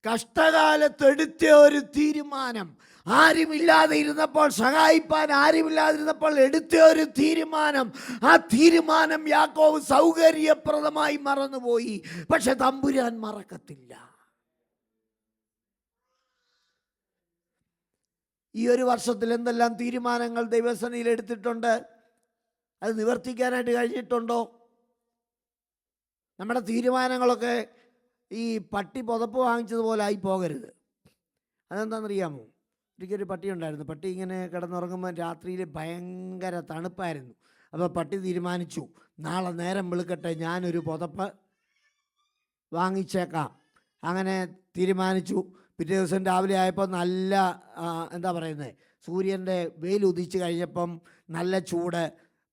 A: കഷ്ടകാലത്ത് എടുത്ത ഒരു തീരുമാനം, ആരുമില്ലാതെ ഇരുന്നപ്പോൾ, സഹായിപ്പാൻ ആരുമില്ലാതിരുന്നപ്പോൾ എടുത്ത ഒരു തീരുമാനം, ആ തീരുമാനം യാക്കോബ് സൗകര്യപ്രദമായി മറന്നുപോയി. പക്ഷെ തമ്പുരാൻ മറക്കത്തില്ല. ഈ ഒരു വർഷത്തിൽ എന്തെല്ലാം തീരുമാനങ്ങൾ ദൈവസന്നിധിയിൽ എടുത്തിട്ടുണ്ട്? അത് നിവർത്തിക്കാനായിട്ട് കഴിഞ്ഞിട്ടുണ്ടോ? നമ്മുടെ തീരുമാനങ്ങളൊക്കെ ഈ പട്ടി പുതപ്പ് വാങ്ങിച്ചതുപോലെ ആയി പോകരുത്. അതെന്താണെന്നറിയാമോ? ഒരിക്കലൊരു പട്ടി ഉണ്ടായിരുന്നു. പട്ടി ഇങ്ങനെ കിടന്നുറങ്ങുമ്പോൾ രാത്രിയിൽ ഭയങ്കര തണുപ്പായിരുന്നു. അപ്പോൾ പട്ടി തീരുമാനിച്ചു, നാളെ നേരം വെളുക്കട്ടെ ഞാനൊരു പുതപ്പ് വാങ്ങിച്ചേക്കാം. അങ്ങനെ തീരുമാനിച്ചു. പിറ്റേ ദിവസം രാവിലെ ആയപ്പോൾ നല്ല എന്താ പറയുന്നത്, സൂര്യൻ്റെ വെയിൽ ഉദിച്ച് കഴിഞ്ഞപ്പം നല്ല ചൂട്.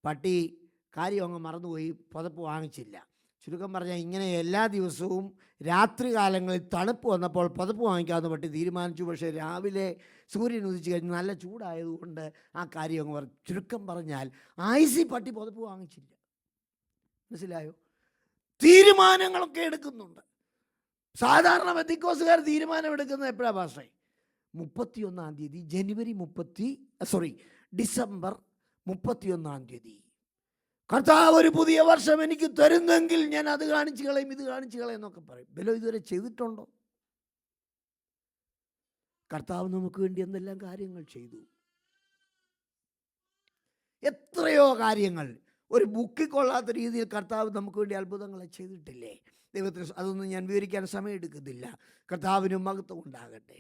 A: പട്ടി കാര്യം അങ്ങ് മറന്നുപോയി, പുതപ്പ് വാങ്ങിച്ചില്ല. ചുരുക്കം പറഞ്ഞാൽ ഇങ്ങനെ എല്ലാ ദിവസവും രാത്രി കാലങ്ങളിൽ തണുപ്പ് വന്നപ്പോൾ പുതപ്പ് വാങ്ങിക്കാമെന്ന് പട്ടി തീരുമാനിച്ചു. പക്ഷേ രാവിലെ സൂര്യൻ ഉദിച്ച് കഴിഞ്ഞ് നല്ല ചൂടായതുകൊണ്ട് ആ കാര്യം അങ്ങ് പറഞ്ഞു. ചുരുക്കം പറഞ്ഞാൽ ആയുസ്സിൽ പട്ടി പുതപ്പ് വാങ്ങിച്ചില്ല. മനസ്സിലായോ? തീരുമാനങ്ങളൊക്കെ എടുക്കുന്നുണ്ട്. സാധാരണ പെന്തിക്കോസുകാർ തീരുമാനമെടുക്കുന്നത് എപ്പോഴാണ് പാസ്റ്ററെ? 31-ാം തീയതി, ഡിസംബർ 31-ാം തീയതി. കർത്താവ് ഒരു പുതിയ വർഷം എനിക്ക് തരുന്നെങ്കിൽ ഞാൻ അത് കാണിച്ചു കളയും, ഇത് കാണിച്ചു കളയും എന്നൊക്കെ പറയും. ബലോ ഇതുവരെ ചെയ്തിട്ടുണ്ടോ? കർത്താവ് നമുക്ക് വേണ്ടി എന്തെല്ലാം കാര്യങ്ങൾ ചെയ്തു. എത്രയോ കാര്യങ്ങൾ ഒരു ബുക്കിൽ കൊള്ളാത്ത രീതിയിൽ കർത്താവ് നമുക്ക് വേണ്ടി അത്ഭുതങ്ങളെ ചെയ്തിട്ടില്ലേ? ദൈവത്തിന് അതൊന്നും ഞാൻ വിവരിക്കാൻ സമയമെടുക്കുന്നില്ല. കർത്താവിന് മഹത്വം ഉണ്ടാകട്ടെ.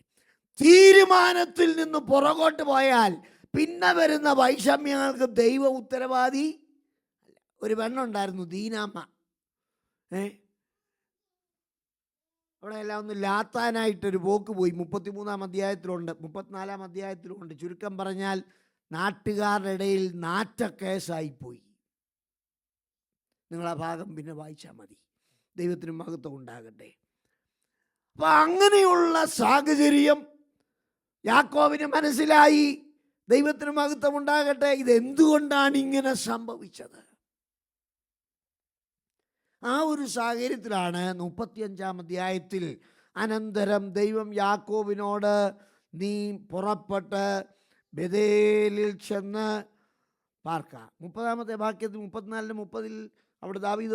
A: തീരുമാനത്തിൽ നിന്ന് പുറകോട്ട് പോയാൽ പിന്നെ വരുന്ന വൈഷമ്യങ്ങൾക്ക് ദൈവ ഉത്തരവാദി. ഒരു പെണ്ണുണ്ടായിരുന്നു, ദീനാമ്മ. അവിടെ എല്ലാം ഒന്ന് ലാത്താനായിട്ടൊരു പോക്ക് പോയി. 33-ാം അധ്യായത്തിലുണ്ട്, 34-ാം അധ്യായത്തിലുണ്ട്. ചുരുക്കം പറഞ്ഞാൽ നാട്ടുകാരുടെ ഇടയിൽ നാറ്റ കേസായിപ്പോയി. നിങ്ങൾ ആ ഭാഗം പിന്നെ വായിച്ചാൽ മതി. ദൈവത്തിന് മഹത്വം ഉണ്ടാകട്ടെ. അപ്പം അങ്ങനെയുള്ള സാഹചര്യം യാക്കോബിന് മനസ്സിലായി. ദൈവത്തിന് മഹത്വം ഉണ്ടാകട്ടെ. ഇതെന്തുകൊണ്ടാണ് ഇങ്ങനെ സംഭവിച്ചത്? ആ ഒരു സാഹചര്യത്തിലാണ് 35-ാം അധ്യായത്തിൽ അനന്തരം ദൈവം യാക്കോബിനോട്, നീ പുറപ്പെട്ട് ബേഥേലിൽ ചെന്ന് പാർക്ക. 30-ാമത്തെ വാക്യത്തിൽ 34-30 അവിടെ ദാവീദ്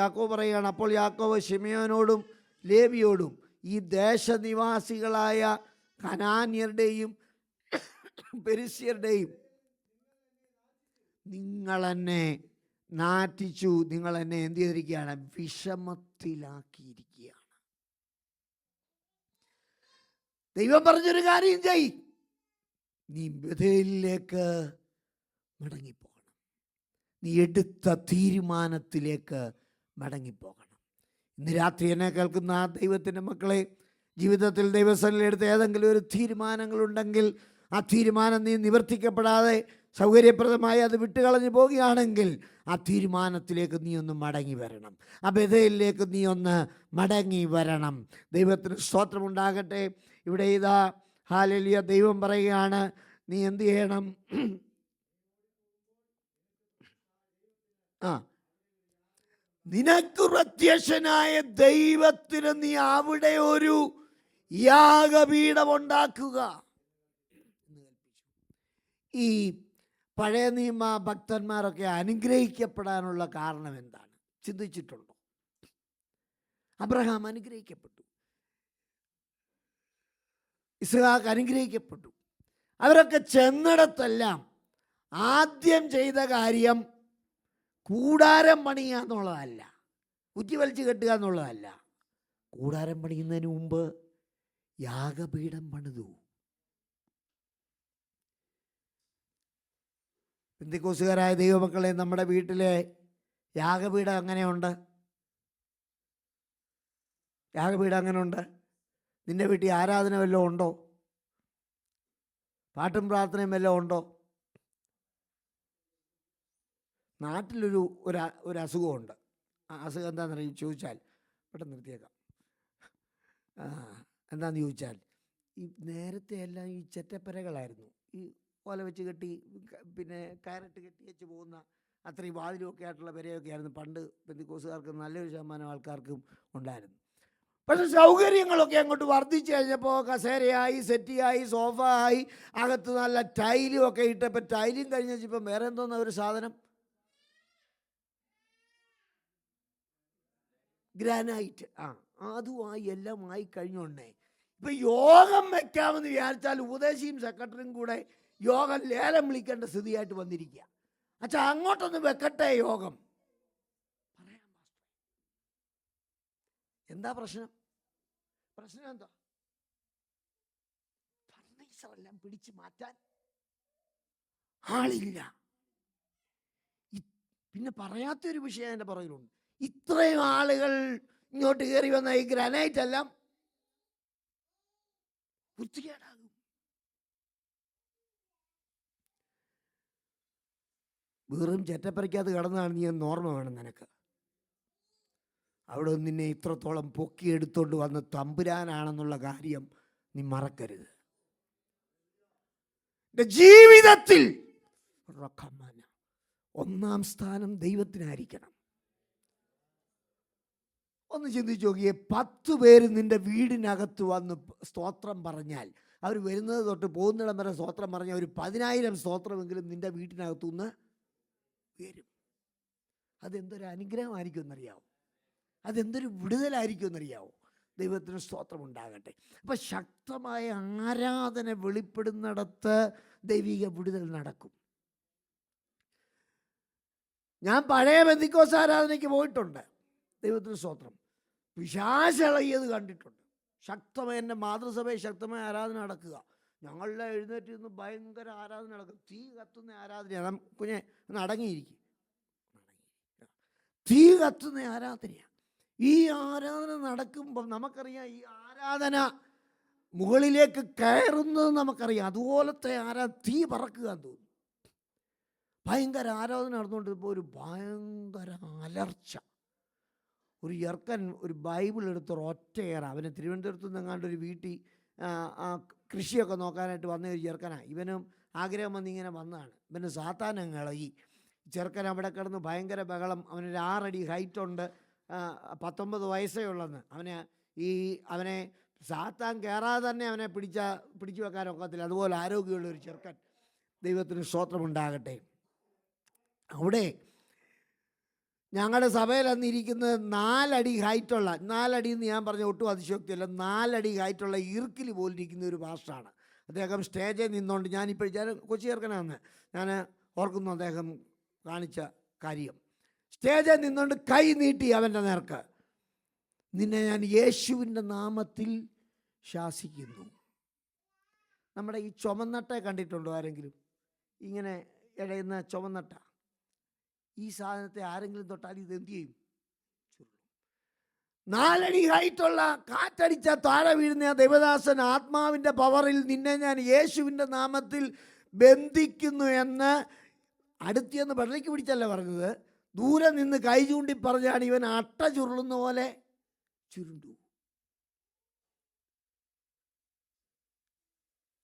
A: യാക്കോബ് പറയുകയാണ്, അപ്പോൾ യാക്കോബ് ശിമെയോനോടും ലേവിയോടും ഈ ദേശനിവാസികളായ കനാന്യരുടെയും പെരിസ്യരുടെയും നിങ്ങളെന്നെ നാറ്റിച്ചു, നിങ്ങളെന്നെ എന്ത് ചെയ്തിരിക്കുകയാണ്? വിഷമത്തിലാക്കിയിരിക്കുകയാണ്. ദൈവം പറഞ്ഞൊരു കാര്യം ചെയ്, നീ ബേഥേലിലേക്ക് മടങ്ങിപ്പോകണം. നീ എടുത്ത തീരുമാനത്തിലേക്ക് മടങ്ങിപ്പോകണം. ഇന്ന് രാത്രി എന്നെ കേൾക്കുന്ന ആ ദൈവത്തിൻ്റെ മക്കളെ, ജീവിതത്തിൽ ദൈവസന്നിധിയിൽ എടുത്ത ഏതെങ്കിലും ഒരു തീരുമാനങ്ങളുണ്ടെങ്കിൽ ആ തീരുമാനം നീ നിവർത്തിക്കപ്പെടാതെ സൗകര്യപ്രദമായി അത് വിട്ടുകളഞ്ഞു പോവുകയാണെങ്കിൽ ആ തീരുമാനത്തിലേക്ക് നീ ഒന്ന് മടങ്ങി വരണം. ആ ബേഥേലിലേക്ക് നീ ഒന്ന് മടങ്ങി വരണം. ദൈവത്തിന് സ്തോത്രമുണ്ടാകട്ടെ. ഇവിടെ ഇതാ ഹല്ലേലൂയ, ദൈവം പറയുകയാണ്, നീ എന്ത് ചെയ്യണം? നിനക്ക് പ്രത്യക്ഷനായ ദൈവത്തിന് നീ അവിടെ ഒരു യാഗപീഠമുണ്ടാക്കുക. ഈ പഴയ നിയമ ഭക്തന്മാരൊക്കെ അനുഗ്രഹിക്കപ്പെടാനുള്ള കാരണം എന്താണ്? ചിന്തിച്ചിട്ടുണ്ടോ? അബ്രഹാം അനുഗ്രഹിക്കപ്പെട്ടു, ഇസ്ഹാക്ക് അനുഗ്രഹിക്കപ്പെട്ടു. അവരൊക്കെ ചെന്നിടത്തെല്ലാം ആദ്യം ചെയ്ത കാര്യം കൂടാരം പണിയുക എന്നുള്ളതല്ല, കുറ്റി വലിച്ചു കെട്ടുക എന്നുള്ളതല്ല. കൂടാരം പണിയുന്നതിന് മുമ്പ് യാഗപീഠം പണിതു. പെന്തിക്കോസുകാരായ ദൈവമക്കളെ, നമ്മുടെ വീട്ടിലെ യാഗപീഠം എങ്ങനെയുണ്ട്? യാഗപീഠം അങ്ങനെ ഉണ്ട്? നിൻ്റെ വീട്ടിൽ ആരാധന വല്ലതും ഉണ്ടോ? പാട്ടും പ്രാർത്ഥനയും വല്ലതും ഉണ്ടോ? നാട്ടിലൊരു അസുഖമുണ്ട്. ആ അസുഖം എന്താണെന്ന് ചോദിച്ചാൽ പെട്ടെന്ന് നിർത്തിയേക്കാം. എന്താണെന്ന് ചോദിച്ചാൽ, ഈ നേരത്തെ എല്ലാം ഈ ചെറ്റപ്പരകളായിരുന്നു. ഈ ഓല വെച്ച് കെട്ടി പിന്നെ കയറിട്ട് കെട്ടി വെച്ച് പോകുന്ന അത്രയും വാതിലുമൊക്കെ ആയിട്ടുള്ള പെരയൊക്കെ ആയിരുന്നു പണ്ട് പെന്തിക്കോസുകാർക്ക് നല്ലൊരു ശതമാനം ആൾക്കാർക്കും ഉണ്ടായിരുന്നു. പക്ഷേ സൗകര്യങ്ങളൊക്കെ അങ്ങോട്ട് വർദ്ധിച്ചു കഴിഞ്ഞപ്പോൾ കസേരയായി, സെറ്റിയായി, സോഫ ആയി, അകത്ത് നല്ല ടൈലും ഒക്കെ ഇട്ടപ്പോൾ ടൈലും കഴിഞ്ഞ് വെച്ചപ്പം വേറെ എന്തോന്ന ഒരു സാധനം, ഗ്രാനൈറ്റ്. അതുമായി എല്ലാം ആയി കഴിഞ്ഞോണ്ടേ ഇപ്പം യോഗം വെക്കാമെന്ന് വിചാരിച്ചാൽ ഉപദേശിയും സെക്രട്ടറിയും കൂടെ യോഗം ലേലം വിളിക്കേണ്ട സ്ഥിതിയായിട്ട് വന്നിരിക്കുക. അച്ഛാ, അങ്ങോട്ടൊന്ന് വെക്കട്ടെ യോഗം. പറയാം എന്താ പ്രശ്നം? എന്താ? ഫർണിച്ചറെല്ലാം പിടിച്ചു മാറ്റാൻ ആളില്ല. പിന്നെ പറയാത്തൊരു വിഷയം എൻ്റെ പുറകിലുണ്ട്. ഇത്രയും ആളുകൾ ഇങ്ങോട്ട് കയറി വന്ന ഈ ഗ്രാനൈറ്റ് എല്ലാം വൃത്തികേടാകും. വെറും ചെറ്റപ്പരയ്ക്കകത്ത് കിടന്നതാണ് നീ എന്ന് ഓർമ്മ വേണം നിനക്ക്. അവിടെ നിന്നെ ഇത്രത്തോളം പൊക്കിയെടുത്തോണ്ട് വന്ന് തമ്പുരാനാണെന്നുള്ള കാര്യം നീ മറക്കരുത്. ജീവിതത്തിൽ ഒന്നാം സ്ഥാനം ദൈവത്തിനായിരിക്കണം. ഒന്ന് ചിന്തിച്ചു നോക്കിയേ, 10 പേര് നിന്റെ വീടിനകത്ത് വന്ന് സ്തോത്രം പറഞ്ഞാൽ, അവർ വരുന്നത് തൊട്ട് പോകുന്നിടം വരെ സ്തോത്രം പറഞ്ഞാൽ ഒരു 10,000 സ്തോത്രമെങ്കിലും നിന്റെ വീട്ടിനകത്തുനിന്ന് വരും. അതെന്തൊരു അനുഗ്രഹമായിരിക്കും എന്നറിയാവോ? അതെന്തൊരു വിടുതലായിരിക്കും എന്നറിയാവോ? ദൈവത്തിന് സ്തോത്രം ഉണ്ടാകട്ടെ. അപ്പം ശക്തമായ ആരാധന വെളിപ്പെടുന്നിടത്ത് ദൈവിക വിടുതൽ നടക്കും. ഞാൻ പഴയ പെന്തിക്കോസ് ആരാധനയ്ക്ക് പോയിട്ടുണ്ട്. ദൈവത്തിന് സ്തോത്രം. പിശാചിളകിയത് കണ്ടിട്ടുണ്ട്. ശക്തമായ എൻ്റെ മാതൃസഭയിൽ ശക്തമായ ആരാധന നടക്കുക. ഞങ്ങളുടെ എഴുന്നേറ്റ് നിന്ന് ഭയങ്കര ആരാധന നടക്കും. തീ കത്തുന്ന ആരാധനയാണ്. കുഞ്ഞെ ഒന്ന് അടങ്ങിയിരിക്കും. തീ കത്തുന്ന ആരാധനയാണ്. ഈ ആരാധന നടക്കുമ്പം നമുക്കറിയാം, ഈ ആരാധന മുകളിലേക്ക് കയറുന്നത് നമുക്കറിയാം. അതുപോലത്തെ തീ പറക്കുക എന്ന് തോന്നും. ഭയങ്കര ആരാധന നടന്നുകൊണ്ടിരുമ്പോൾ ഒരു ഭയങ്കര അലർച്ച. ഒരു ചെറുക്കൻ ഒരു ബൈബിൾ എടുത്തൊരു ഒറ്റയേറ. അവന് തിരുവനന്തപുരത്ത് നിന്ന് എങ്ങാണ്ട് ഒരു വീട്ടിൽ കൃഷിയൊക്കെ നോക്കാനായിട്ട് വന്ന ഒരു ചെറുക്കനാണ്. ഇവനും ആഗ്രഹം വന്നിങ്ങനെ വന്നതാണ്. ഇവന് സാത്താനങ്ങ് ഇളകി. ചെറുക്കൻ അവിടെ കിടന്ന് ഭയങ്കര ബഹളം. അവനൊരു 6 അടി ഹൈറ്റുണ്ട്. 19 വയസ്സേ ഉള്ളെന്ന്. അവനെ സാത്താൻ കയറാതെ തന്നെ അവനെ പിടിച്ചു വെക്കാൻ ഒക്കത്തില്ല. അതുപോലെ ആരോഗ്യമുള്ളൊരു ചെറുക്കൻ. ദൈവത്തിന് സ്തോത്രമുണ്ടാകട്ടെ. അവിടെ ഞങ്ങളുടെ സഭയിൽ അന്നിരിക്കുന്നത് 4 അടി ഹൈറ്റുള്ള, 4 അടി എന്ന് ഞാൻ പറഞ്ഞ ഒട്ടും അതിശയോക്തിയല്ല, 4 അടി ഹൈറ്റുള്ള ഇറുക്കിൽ പോലിരിക്കുന്ന ഒരു പാസ്റ്ററാണ്. അദ്ദേഹം സ്റ്റേജിൽ നിന്നുകൊണ്ട്, ഞാൻ കൊച്ചു ചെറുക്കനാണെന്ന് ഞാൻ ഓർക്കുന്നു അദ്ദേഹം കാണിച്ച കാര്യം. സ്റ്റേജിൽ നിന്നുകൊണ്ട് കൈ നീട്ടി അവൻ്റെ നേർക്ക്, നിന്നെ ഞാൻ യേശുവിൻ്റെ നാമത്തിൽ ശാസിക്കുന്നു. നമ്മുടെ ഈ ചുമന്നട്ടെ കണ്ടിട്ടുണ്ടോ ആരെങ്കിലും? ഇങ്ങനെ ഇടയുന്ന ചുമന്നട്ട. ഈ സാധനത്തെ ആരെങ്കിലും തൊട്ടാൽ ഇത് എന്ത് ചെയ്യും? 4 അടി ഹൈറ്റുള്ള, കാറ്റടിച്ച താഴെ വീഴുന്ന ദേവദാസൻ ആത്മാവിൻ്റെ പവറിൽ നിന്നെ ഞാൻ യേശുവിൻ്റെ നാമത്തിൽ ബന്ധിക്കുന്നു എന്ന് അടുത്തിയെന്ന് വെള്ളയ്ക്ക് പിടിച്ചല്ല പറഞ്ഞത്. ദൂരെ നിന്ന് കൈ ചൂണ്ടി പറഞ്ഞാണ് ഇവൻ അട്ട ചുരുളുന്ന പോലെ ചുരുണ്ടു.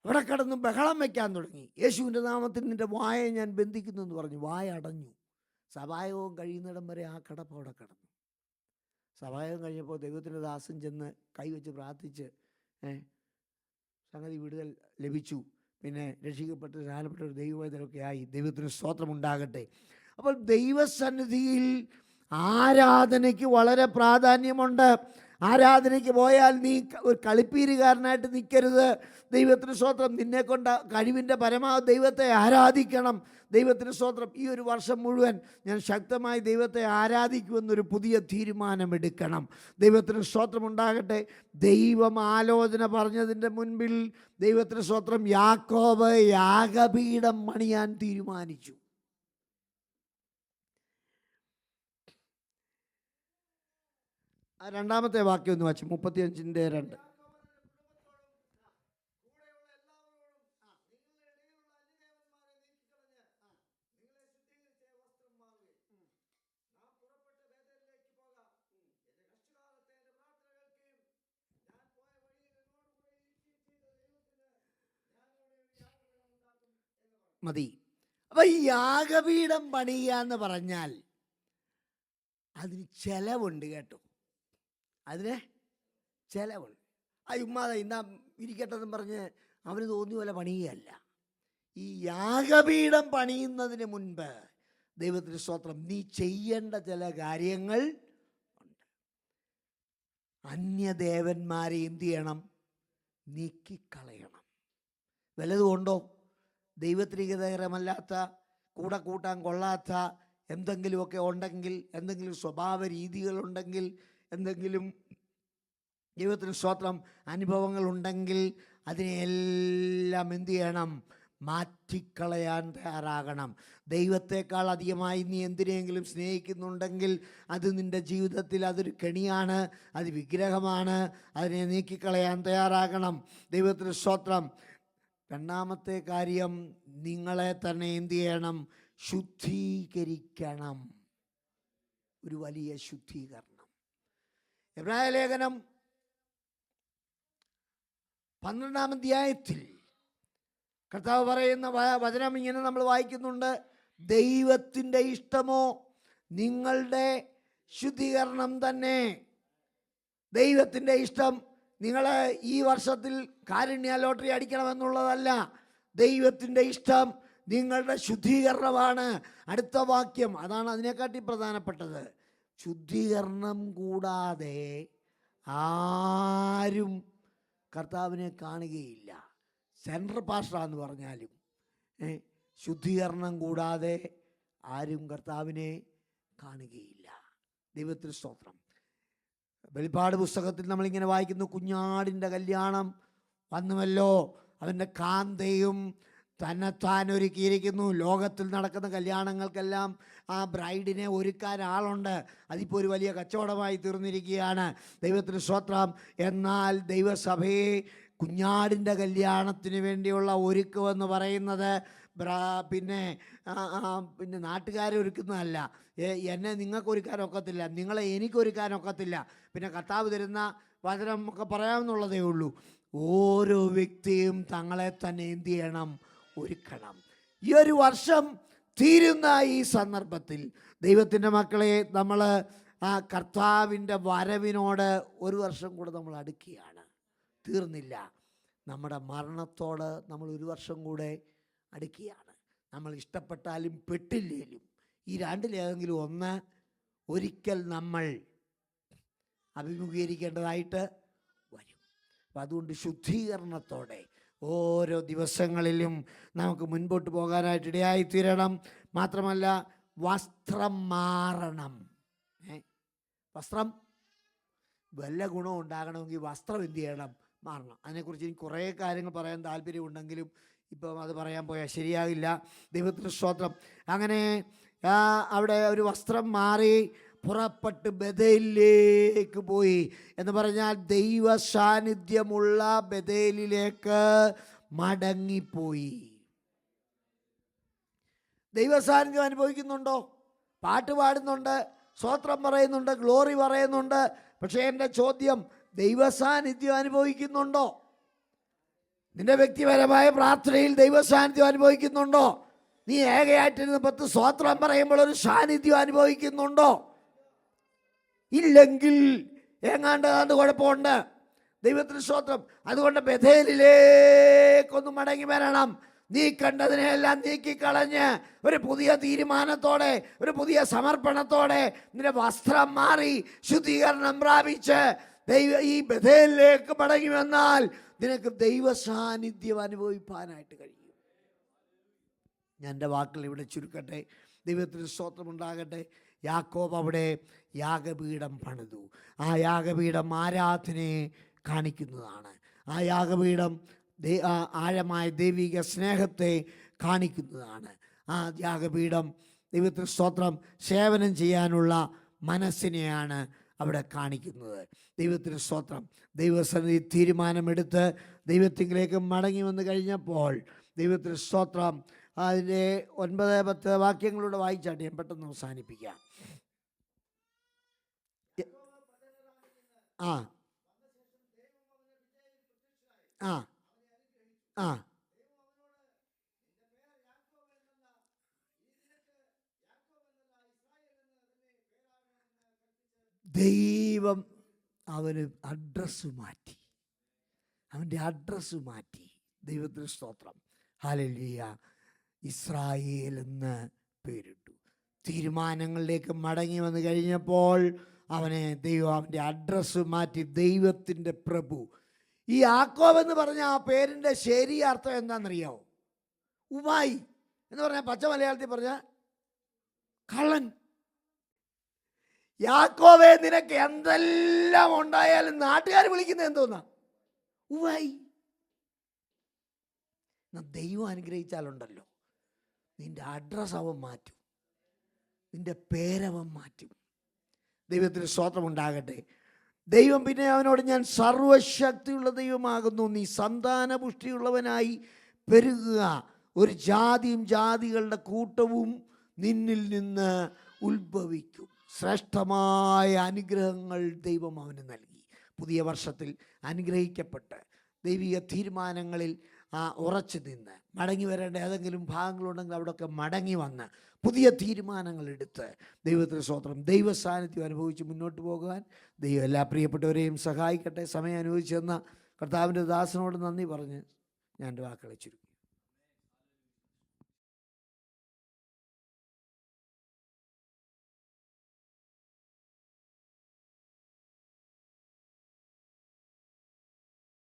A: അവിടെ കിടന്ന് ബഹളം വയ്ക്കാൻ തുടങ്ങി. യേശുവിൻ്റെ നാമത്തിൽ നിൻ്റെ വായെ ഞാൻ ബന്ധിക്കുന്നു എന്ന് പറഞ്ഞു. വായ അടഞ്ഞു. സഭായോഗം കഴിയുന്നിടം വരെ ആ കിടപ്പ് അവിടെ കിടന്നു. സഭായോഗം കഴിഞ്ഞപ്പോൾ ദൈവത്തിൻ്റെ ദാസൻ ചെന്ന് കൈവച്ച് പ്രാർത്ഥിച്ച് സംഗതി വിടുതൽ ലഭിച്ചു. പിന്നെ രക്ഷിക്കപ്പെട്ട് സ്നാനപ്പെട്ട ഒരു ദൈവവേദനയൊക്കെ ആയി. ദൈവത്തിന് സ്തോത്രമുണ്ടാകട്ടെ. അപ്പോൾ ദൈവസന്നിധിയിൽ ആരാധനയ്ക്ക് വളരെ പ്രാധാന്യമുണ്ട്. ആരാധനയ്ക്ക് പോയാൽ നീ ഒരു കളിപ്പീരുകാരനായിട്ട് നിൽക്കരുത്. ദൈവത്തിന് സ്തോത്രം. നിന്നെക്കൊണ്ട് കഴിവിൻ്റെ പരമാവധി ദൈവത്തെ ആരാധിക്കണം. ദൈവത്തിന് സ്തോത്രം. ഈ ഒരു വർഷം മുഴുവൻ ഞാൻ ശക്തമായി ദൈവത്തെ ആരാധിക്കുമെന്നൊരു പുതിയ തീരുമാനമെടുക്കണം. ദൈവത്തിന് സ്തോത്രമുണ്ടാകട്ടെ. ദൈവം ആലോചന പറഞ്ഞതിൻ്റെ മുൻപിൽ ദൈവത്തിന് സ്തോത്രം, യാക്കോബ് യാഗപീഠം പണിയാൻ തീരുമാനിച്ചു. ആ രണ്ടാമത്തെ വാക്യം ഒന്ന് വായിച്ചു, 35:2. മതി. അപ്പം ഈ യാഗപീഠം പണിയുക എന്ന് പറഞ്ഞാൽ അതിന് ചെലവുണ്ട് കേട്ടോ. അതിന് ചെലവുണ്ട്. ഉമ്മാതെ ഇന്നാ ഇരിക്കട്ടെന്ന് പറഞ്ഞ് അവന് തോന്നിയ പോലെ പണിയുകയല്ല. ഈ യാഗപീഠം പണിയുന്നതിന് മുൻപ് ദൈവത്തിന് സ്തോത്രം, നീ ചെയ്യേണ്ട ചില കാര്യങ്ങൾ ഉണ്ട്. അന്യദേവന്മാരെ എന്ത് ചെയ്യണം? നീക്കിക്കളയണം. വല്ലതുകൊണ്ടോ? ദൈവത്തിന് ഹിതകരമല്ലാത്ത, കൂടെ കൂട്ടാൻ കൊള്ളാത്ത എന്തെങ്കിലുമൊക്കെ ഉണ്ടെങ്കിൽ, എന്തെങ്കിലും സ്വഭാവ രീതികളുണ്ടെങ്കിൽ, എന്തെങ്കിലും ദൈവത്തിന് സ്തോത്രം അനുഭവങ്ങളുണ്ടെങ്കിൽ അതിനെല്ലാം എന്ത് ചെയ്യണം? മാറ്റിക്കളയാൻ തയ്യാറാകണം. ദൈവത്തെക്കാൾ അധികമായി നീ എന്തിനെങ്കിലും സ്നേഹിക്കുന്നുണ്ടെങ്കിൽ അത് നിൻ്റെ ജീവിതത്തിൽ അതൊരു കെണിയാണ്, അത് വിഗ്രഹമാണ്. അതിനെ നീക്കിക്കളയാൻ തയ്യാറാകണം. ദൈവത്തിന് സ്തോത്രം. രണ്ടാമത്തെ കാര്യം, നിങ്ങളെ തന്നെ എന്ത് ചെയ്യണം? ശുദ്ധീകരിക്കണം. ഒരു വലിയ ശുദ്ധീകരണം. എബ്രായ ലേഖനം 12-ാം അധ്യായത്തിൽ കർത്താവ് പറയുന്ന വചനം ഇങ്ങനെ നമ്മൾ വായിക്കുന്നുണ്ട്: ദൈവത്തിൻ്റെ ഇഷ്ടമോ നിങ്ങളുടെ ശുദ്ധീകരണം തന്നെ. ദൈവത്തിൻ്റെ ഇഷ്ടം നിങ്ങൾ ഈ വർഷത്തിൽ കാരുണ്യ ലോട്ടറി അടിക്കണമെന്നുള്ളതല്ല. ദൈവത്തിൻ്റെ ഇഷ്ടം നിങ്ങളുടെ ശുദ്ധീകരണമാണ്. അടുത്ത വാക്യം അതാണ് അതിനെക്കാട്ടി പ്രധാനപ്പെട്ടത്. ശുദ്ധീകരണം കൂടാതെ ആരും കർത്താവിനെ കാണുകയില്ല. സെൻട്രൽ പാസ്റ്ററാന്ന് പറഞ്ഞാലും ശുദ്ധീകരണം കൂടാതെ ആരും കർത്താവിനെ കാണുകയില്ല. ദൈവത്തിന് സ്തോത്രം. വെളിപ്പാട് പുസ്തകത്തിൽ നമ്മളിങ്ങനെ വായിക്കുന്നു: കുഞ്ഞാടിൻ്റെ കല്യാണം വന്നുവല്ലോ, അവൻ്റെ കാന്തയും തന്നെത്താൻ ഒരുക്കിയിരിക്കുന്നു. ലോകത്തിൽ നടക്കുന്ന കല്യാണങ്ങൾക്കെല്ലാം ആ ബ്രൈഡിനെ ഒരുക്കാൻ ആളുണ്ട്. അതിപ്പോൾ ഒരു വലിയ കച്ചവടമായി തീർന്നിരിക്കുകയാണ്. ദൈവത്തിന് സ്തോത്രം. എന്നാൽ ദൈവസഭയെ കുഞ്ഞാടിൻ്റെ കല്യാണത്തിന് വേണ്ടിയുള്ള ഒരുക്കമെന്ന് പറയുന്നത് പിന്നെ നാട്ടുകാരെ ഒരുക്കുന്നതല്ല. എന്നെ നിങ്ങൾക്ക് ഒരുക്കാനൊക്കത്തില്ല, നിങ്ങളെ എനിക്കൊരുക്കാനൊക്കത്തില്ല. പിന്നെ കർത്താവ് തരുന്ന വചനം ഒക്കെ പറയാമെന്നുള്ളതേ ഉള്ളൂ. ഓരോ വ്യക്തിയും തങ്ങളെ തന്നെ എന്ത് ചെയ്യണം? ഒരുക്കണം. ഈ ഒരു വർഷം തീരുന്ന ഈ സന്ദർഭത്തിൽ ദൈവത്തിൻ്റെ മക്കളെ നമ്മൾ ആ കർത്താവിൻ്റെ വരവിനോട് ഒരു വർഷം കൂടെ നമ്മൾ അടുക്കുകയാണ്. തീർന്നില്ല. നമ്മുടെ മരണത്തോട് നമ്മൾ ഒരു വർഷം കൂടെ അടുക്കുകയാണ്. നമ്മൾ ഇഷ്ടപ്പെട്ടാലും പെട്ടില്ലേലും ഈ രണ്ടിലേതെങ്കിലും ഒന്ന് ഒരിക്കൽ നമ്മൾ അഭിമുഖീകരിക്കേണ്ടതായിട്ട് വരും. അപ്പം അതുകൊണ്ട് ശുദ്ധീകരണത്തോടെ ഓരോ ദിവസങ്ങളിലും നമുക്ക് മുൻപോട്ട് പോകാനായിട്ട് ഇടയായിത്തീരണം. മാത്രമല്ല വസ്ത്രം മാറണം. വസ്ത്രം വല്ല ഗുണവും ഉണ്ടാകണമെങ്കിൽ വസ്ത്രം എന്ത് ചെയ്യണം? മാറണം. അതിനെക്കുറിച്ച് എനിക്ക് കുറേ കാര്യങ്ങൾ പറയാൻ താല്പര്യമുണ്ടെങ്കിലും ഇപ്പം അത് പറയാൻ പോയാൽ ശരിയാകില്ല. ദൈവത്തിന് സ്തോത്രം. അങ്ങനെ അവിടെ ഒരു വസ്ത്രം മാറി പുറപ്പെട്ട് ബഥേലിലേക്ക് പോയി. എന്ന് പറഞ്ഞാൽ ദൈവ സാന്നിധ്യമുള്ള ബഥേലിലേക്ക് മടങ്ങിപ്പോയി. ദൈവ സാന്നിധ്യം അനുഭവിക്കുന്നുണ്ടോ? പാട്ട് പാടുന്നുണ്ട്, സ്തോത്രം പറയുന്നുണ്ട്, ഗ്ലോറി പറയുന്നുണ്ട്. പക്ഷേ എൻ്റെ ചോദ്യം, ദൈവ സാന്നിധ്യം അനുഭവിക്കുന്നുണ്ടോ? നിന്റെ വ്യക്തിപരമായ പ്രാർത്ഥനയിൽ ദൈവ സാന്നിധ്യം അനുഭവിക്കുന്നുണ്ടോ? നീ ഏകയായിട്ടിരുന്ന് 10 സ്തോത്രം പറയുമ്പോൾ ഒരു സാന്നിധ്യം അനുഭവിക്കുന്നുണ്ടോ? ഇല്ലെങ്കിൽ എങ്ങാണ്ട് കുഴപ്പമുണ്ട്. ദൈവത്തിന് സ്തോത്രം. അതുകൊണ്ട് ബഥേലിലേക്കൊന്ന് മടങ്ങി വരണം. നീ കണ്ടതിനെല്ലാം നീക്കിക്കളഞ്ഞ് ഒരു പുതിയ തീരുമാനത്തോടെ, ഒരു പുതിയ സമർപ്പണത്തോടെ നിന്റെ വസ്ത്രം മാറി ശുദ്ധീകരണം പ്രാപിച്ച് ഈ ബഥേലിലേക്ക് മടങ്ങി വന്നാൽ നിനക്ക് ദൈവ സാന്നിധ്യം അനുഭവിപ്പാനായിട്ട് കഴിയും. ഞാൻ എൻ്റെ വാക്കുകൾ ഇവിടെ ചുരുക്കട്ടെ. ദൈവത്തിന് സ്തോത്രം ഉണ്ടാകട്ടെ. യാക്കോബ് അവിടെ യാഗപീഠം പണിതു. ആ യാഗപീഠം ആരാധനയെ കാണിക്കുന്നതാണ്. ആ യാഗപീഠം ആഴമായ ദൈവിക സ്നേഹത്തെ കാണിക്കുന്നതാണ്. ആ യാഗപീഠം ദൈവത്തിന് സ്തോത്രം സേവനം ചെയ്യാനുള്ള മനസ്സിനെയാണ് അവിടെ കാണിക്കുന്നത്. ദൈവത്തിന് സ്തോത്രം. ദൈവസന്നിധി തീരുമാനമെടുത്ത് ദൈവത്തിലേക്ക് മടങ്ങി വന്നു കഴിഞ്ഞപ്പോൾ ദൈവത്തിന് സ്തോത്രം അതിൻ്റെ 9-10 വാക്യങ്ങളൂടെ വായിച്ചാട്ട് ഞാൻ പെട്ടെന്ന് അവസാനിപ്പിക്കാം. ആ ആ ആ ദൈവം അവന് അഡ്രസ്സ് മാറ്റി. അവൻ്റെ അഡ്രസ്സ് മാറ്റി. ദൈവത്തിന് സ്തോത്രം. ഹല്ലേലൂയ. ഇസ്രായേൽ എന്ന് പേരിട്ടു. തീരുമാനങ്ങളിലേക്ക് മടങ്ങി വന്നു കഴിഞ്ഞപ്പോൾ അവനെ ദൈവം അവൻ്റെ അഡ്രസ്സ് മാറ്റി. ദൈവത്തിൻ്റെ പ്രഭു. ഈ യാക്കോബ് എന്ന് പറഞ്ഞ ആ പേരിൻ്റെ ശരി അർത്ഥം എന്താണെന്നറിയാമോ? ഉമായി എന്ന് പറഞ്ഞാൽ പച്ച മലയാളത്തിൽ പറഞ്ഞ കള്ളൻ. യാക്കോബേ, നിനക്ക് എന്തെല്ലാം ഉണ്ടായാലും നാട്ടുകാർ വിളിക്കുന്നത് എന്തോന്നാ? ഉവായി. ദൈവം അനുഗ്രഹിച്ചാലുണ്ടല്ലോ നിന്റെ അഡ്രസ് അവൻ മാറ്റും, നിന്റെ പേരവൻ മാറ്റും. ദൈവത്തിന് സ്തോത്രം ഉണ്ടാകട്ടെ. ദൈവം പിന്നെ അവനോട്, ഞാൻ സർവശക്തിയുള്ള ദൈവമാകുന്നു, നീ സന്താന പുഷ്ടിയുള്ളവനായി പെരുകുക, ഒരു ജാതിയും ജാതികളുടെ കൂട്ടവും നിന്നിൽ നിന്ന് ഉത്ഭവിക്കും. ശ്രേഷ്ഠമായ അനുഗ്രഹങ്ങൾ ദൈവം അവന് നൽകി. പുതിയ വർഷത്തിൽ അനുഗ്രഹിക്കപ്പെട്ട് ദൈവിക തീരുമാനങ്ങളിൽ ഉറച്ചു നിന്ന് മടങ്ങി വരേണ്ട ഏതെങ്കിലും ഭാഗങ്ങളുണ്ടെങ്കിൽ അവിടെയൊക്കെ മടങ്ങി വന്ന് പുതിയ തീരുമാനങ്ങൾ എടുത്ത് ദൈവത്തിന് സ്തോത്രം, ദൈവ സാന്നിധ്യം അനുഭവിച്ച് മുന്നോട്ട് പോകുവാൻ ദൈവം എല്ലാ പ്രിയപ്പെട്ടവരെയും സഹായിക്കട്ടെ. സമയം അനുഭവിച്ചെന്ന കർത്താവിൻ്റെ ദാസനോട് നന്ദി പറഞ്ഞ് ഞാൻ എൻ്റെ വാക്കുകളെ ചുരുക്കി.